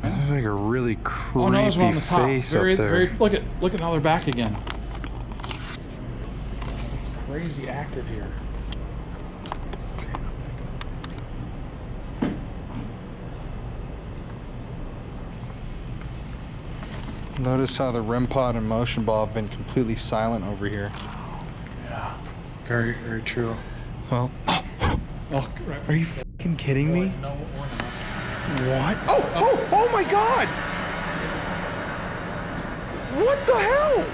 That's like a really creepy Oh no, there's one on the top. face Very, up there. look at how they're back again. It's crazy active here. Notice how the REM pod and motion ball have been completely silent over here. Yeah, very, very true. Well, Oh, right. are you fucking kidding me? No, we're not. What? Oh my God! What the hell?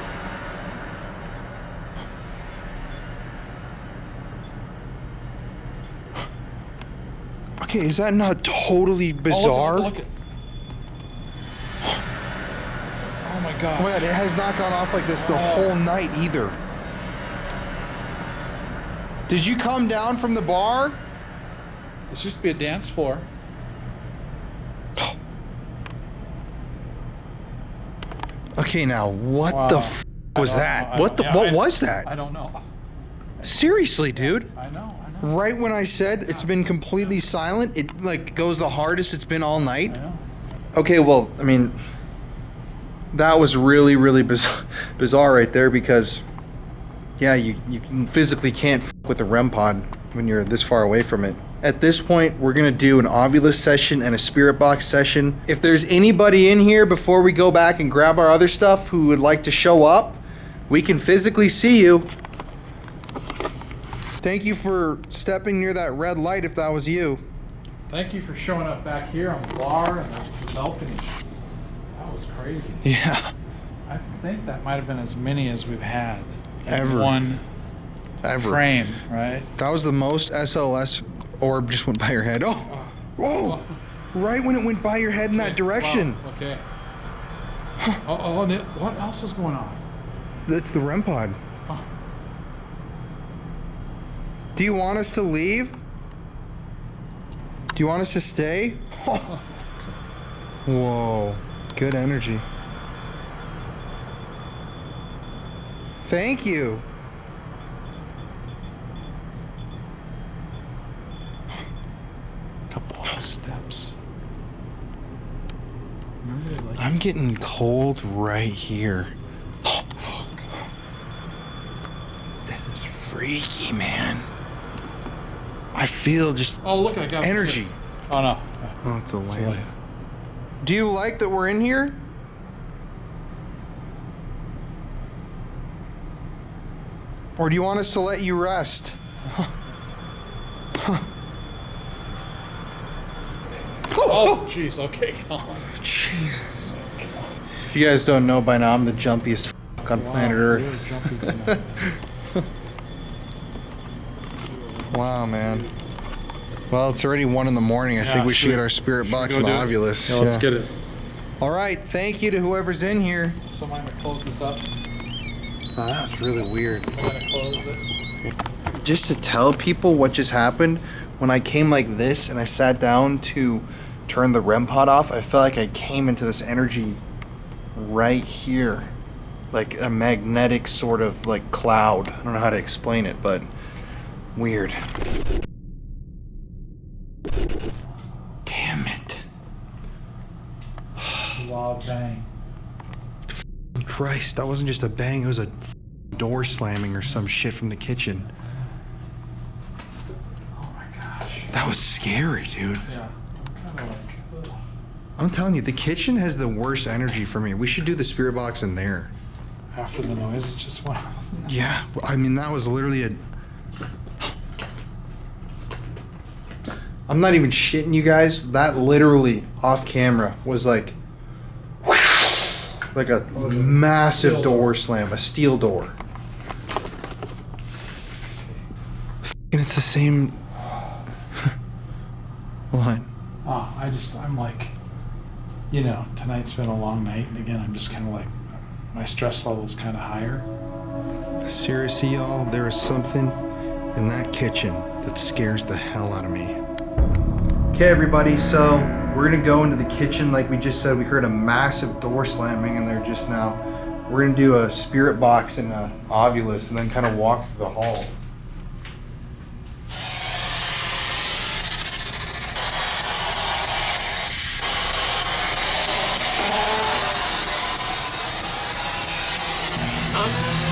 Okay, is that not totally bizarre? Oh, look at. Oh my God. Well, it has not gone off like this the whole night either. Did you come down from the bar? This used to be a dance floor. Okay, now what Wow. the f was that? What was that? I don't know. Seriously, dude. I know. Right when I said it's been completely silent, it like goes the hardest it's been all night. Okay, well, I mean, that was really, really bizarre right there because, yeah, you physically can't f with a REM pod when you're this far away from it. At this point, we're gonna do an Ovilus session and a spirit box session. If there's anybody in here before we go back and grab our other stuff who would like to show up, we can physically see you. Thank you for stepping near that red light if that was you. Thank you for showing up back here on the bar and the balcony. That was crazy. Yeah. I think that might have been as many as we've had in Ever. one frame, right? That was the most SLS orb just went by your head. Oh, right when it went by your head in that direction. Wow. Okay. What else is going on? That's the REM pod. Oh. Do you want us to leave? Do you want us to stay? Whoa, good energy. Thank you. Couple of steps. I'm getting cold right here. This is freaky, man. I feel just look, I got energy. Oh no. Oh, it's a lamp. Do you like that we're in here? Or do you want us to let you rest? Oh, jeez. Okay, Colin. Jeez. If you guys don't know by now, I'm the jumpiest f on planet Earth. You're jumpy tonight. Wow, man. Well, it's already 1 in the morning. I think we should get our spirit box and Ovilus. Yeah, let's get it. All right. Thank you to whoever's in here. So I'm gonna close this up. Oh, that's really weird. I'm gonna close this. Just to tell people what just happened, when I came like this and I sat down to turn the REM pod off, I felt like I came into this energy right here. Like a magnetic sort of like cloud. I don't know how to explain it, but weird. Damn it. Loud bang. Christ, that wasn't just a bang. It was a door slamming or some shit from the kitchen. Oh my gosh. That was scary, dude. Yeah. Kind of like. Ugh. I'm telling you, the kitchen has the worst energy for me. We should do the spirit box in there. After the noise just went off. Yeah, I mean, that was literally a... I'm not even shitting you guys. That literally off camera was like a massive door slam, a steel door. it's the same. What? I'm like, tonight's been a long night, and again, I'm just kind of like, my stress level's kind of higher. Seriously, y'all, there is something in that kitchen that scares the hell out of me. Okay, everybody, so we're gonna go into the kitchen. Like we just said, we heard a massive door slamming in there just now. We're gonna do a spirit box and a ovulus and then kind of walk through the hall.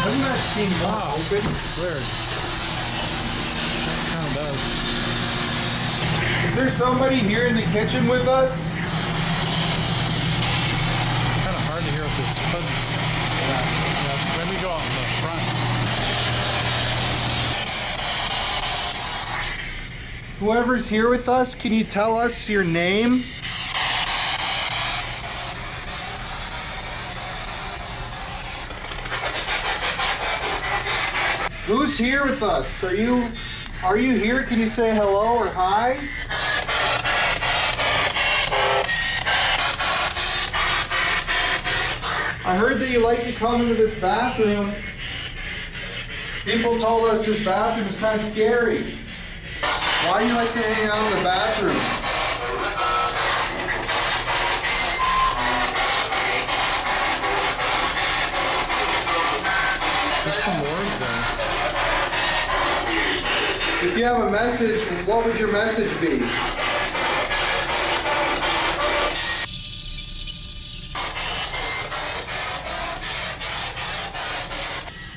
Doesn't that seem more open? Weird. That kind of does. Is there somebody here in the kitchen with us? Kind of hard to hear with this presence. Yeah, let me go out in the front. Whoever's here with us, can you tell us your name? Who's here with us? Are you here? Can you say hello or hi? I heard that you like to come into this bathroom. People told us this bathroom is kind of scary. Why do you like to hang out in the bathroom? There's some words there. If you have a message, what would your message be?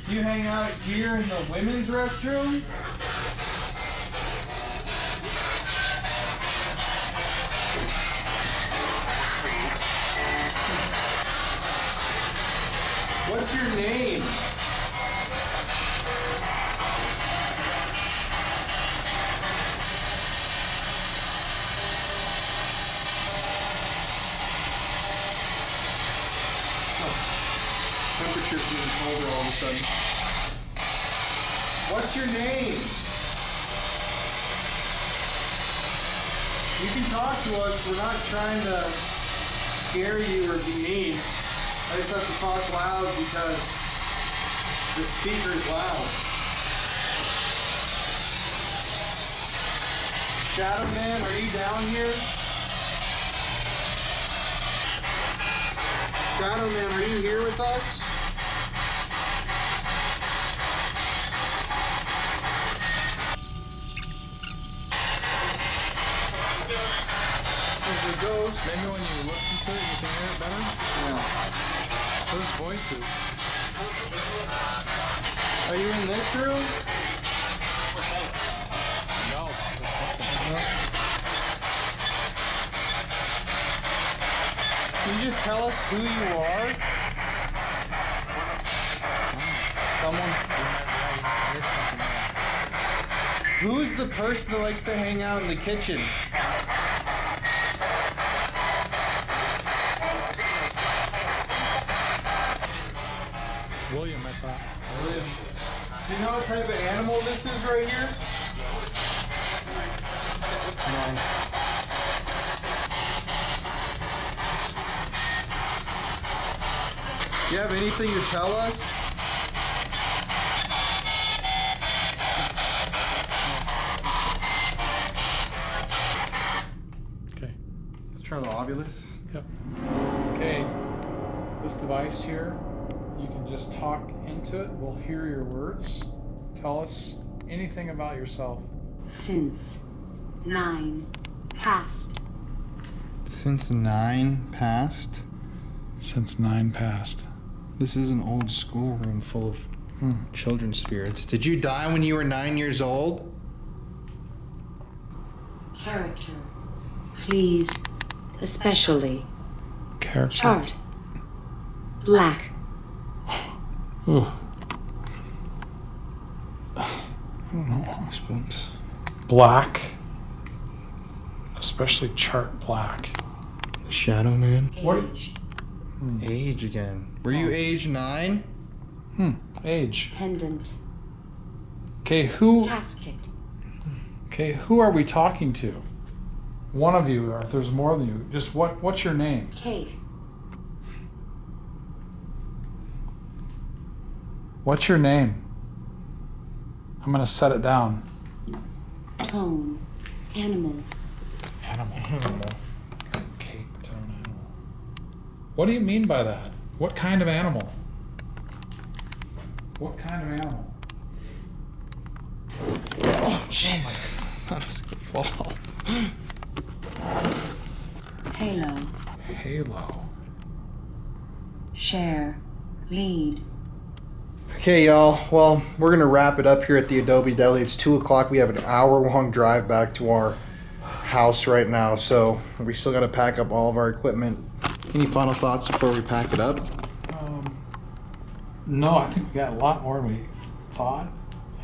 You hang out here in the women's restroom? What's your name? Temperature's getting colder all of a sudden. What's your name? You can talk to us. We're not trying to scare you or be mean. I just have to talk loud because the speaker's loud. Shadow Man, are you down here? Shadow Man, are you here with us? There's a ghost. Maybe when you listen to it, you can hear it better? Yeah. Those voices. Are you in this room? No. Can you just tell us who you are? Someone? Who's the person that likes to hang out in the kitchen? William, I thought. William. Do you know what type of animal this is right here? No. Do you have anything to tell us? Okay. Let's try the ovulus. Yep. Okay. This device here, you can just talk into it. We'll hear your words. Tell us anything about yourself. Since 9 past. Since 9 past. Since 9 past. This is an old schoolroom full of children's spirits. Did you die when you were 9 years old? Character. Please. Especially. Character. Chart. Black. Ooh. I don't know. Goosebumps. Black. Especially chart black. The Shadow Man. Age. Age again. Were you age 9? Age. Pendant. Okay, who? Casket. Okay, who are we talking to? One of you, or if there's more than you, just what's your name? Kate. What's your name? I'm gonna set it down. Tone. Animal. Animal. Kate, tone animal. What do you mean by that? What kind of animal? What kind of animal? Oh my God, that was a good fall. Halo. Halo. Share. Lead. Okay, y'all. Well, we're going to wrap it up here at the Adobe Deli. It's 2 o'clock. We have an hour-long drive back to our house right now, so we still got to pack up all of our equipment. Any final thoughts before we pack it up? No, I think we got a lot more than we thought,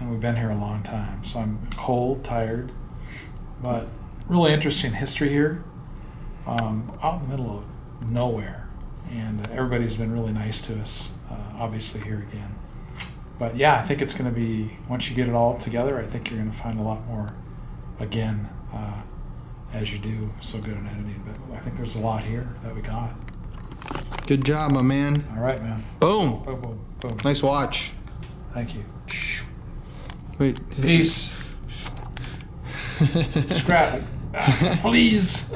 and we've been here a long time. So I'm cold, tired, but really interesting history here, out in the middle of nowhere, and everybody's been really nice to us, obviously here again. But yeah, I think it's going to be, once you get it all together, I think you're going to find a lot more again, as you do so good in editing. But I think there's a lot here that we got. Good job, my man. All right, man. Boom. Boom, boom, boom. Nice watch. Thank you. Wait. Peace. Scrap. Fleas.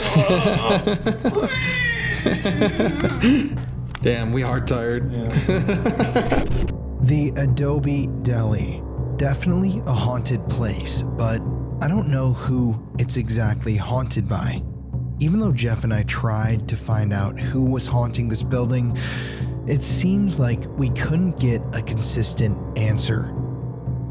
Damn, we are tired. Yeah. The Adobe Deli. Definitely a haunted place, but I don't know who it's exactly haunted by. Even though Jeff and I tried to find out who was haunting this building, it seems like we couldn't get a consistent answer.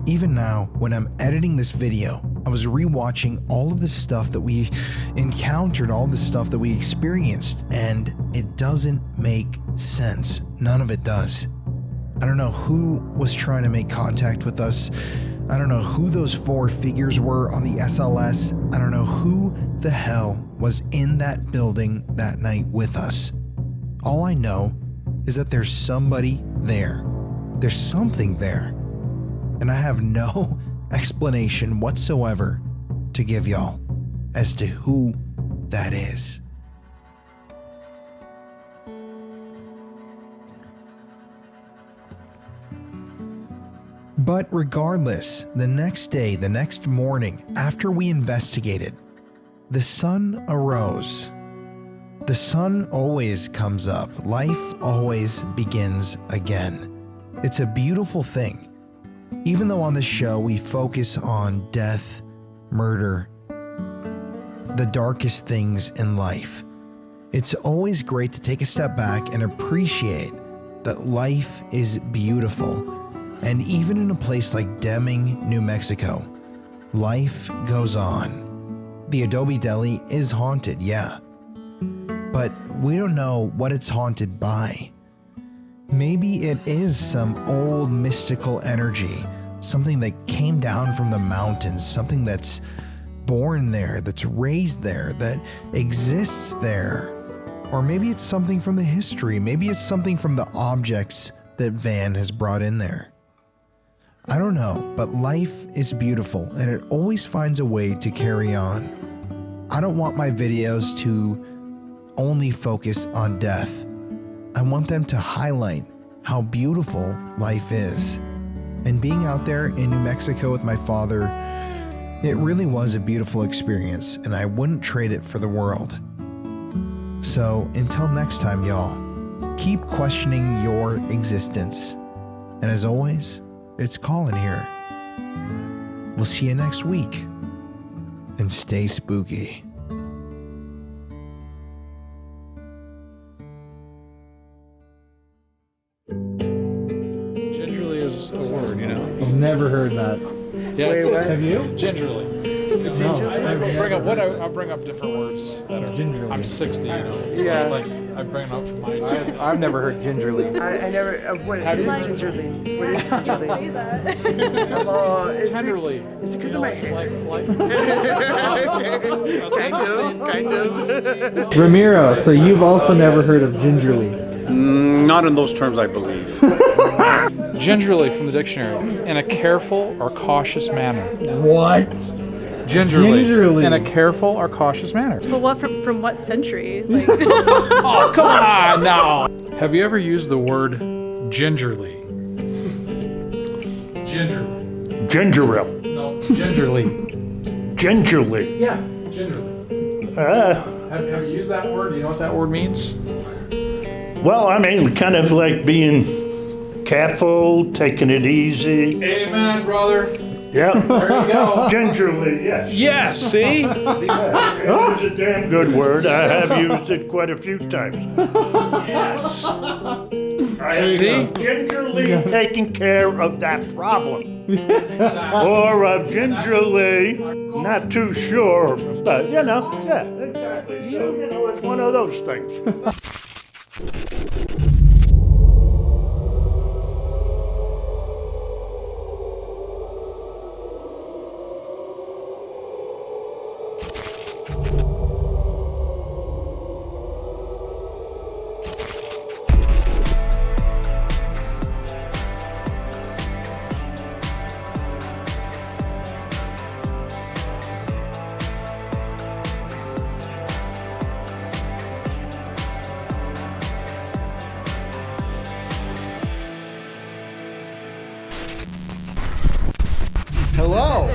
Even now, when I'm editing this video, I was rewatching all of the stuff that we encountered, all the stuff that we experienced, and it doesn't make sense. None of it does. I don't know who was trying to make contact with us. I don't know who those 4 figures were on the SLS. I don't know who the hell was in that building that night with us. All I know is that there's somebody there. There's something there. And I have no explanation whatsoever to give y'all as to who that is. But regardless, the next day, the next morning, after we investigated, the sun arose. The sun always comes up. Life always begins again. It's a beautiful thing. Even though on this show we focus on death, murder, the darkest things in life, it's always great to take a step back and appreciate that life is beautiful. And even in a place like Deming, New Mexico, life goes on. The Adobe Deli is haunted, yeah. But we don't know what it's haunted by. Maybe it is some old mystical energy, something that came down from the mountains, something that's born there, that's raised there, that exists there. Or maybe it's something from the history, maybe it's something from the objects that Van has brought in there. I don't know, but life is beautiful and it always finds a way to carry on. I don't want my videos to only focus on death. I want them to highlight how beautiful life is. And being out there in New Mexico with my father, it really was a beautiful experience and I wouldn't trade it for the world. So until next time, y'all, keep questioning your existence. And as always, it's Colin here. We'll see you next week. And stay spooky. Gingerly is a word, you know? I've never heard that. Yeah, Wait, what? Have you? Gingerly. I'll bring up different words that are. Gingerly. I'm 60, you know. So Yeah. it's like I bring it up from my. I've never heard gingerly. I never. What is gingerly? What is gingerly? Say that. Oh, is it- Tenderly. It's because of my hair. Kind of. Ramiro, so you've also never heard of gingerly. Not in those terms, I believe. Gingerly from the dictionary, in a careful or cautious manner. What? Gingerly. In a careful or cautious manner. But what from what century? Like, Oh, come on now. Have you ever used the word gingerly? Gingerly. Ginger ale. No, gingerly. Gingerly. Yeah, gingerly. Have you used that word? Do you know what that word means? Well, I mean, kind of like being careful, taking it easy. Amen, brother. Yeah. There you go. Gingerly, yes. Yes, see? Yeah, it's a damn good word. I have used it quite a few times. Yes. See? Gingerly taking care of that problem. Or gingerly, not too sure, but yeah, exactly. So, it's one of those things. Hello.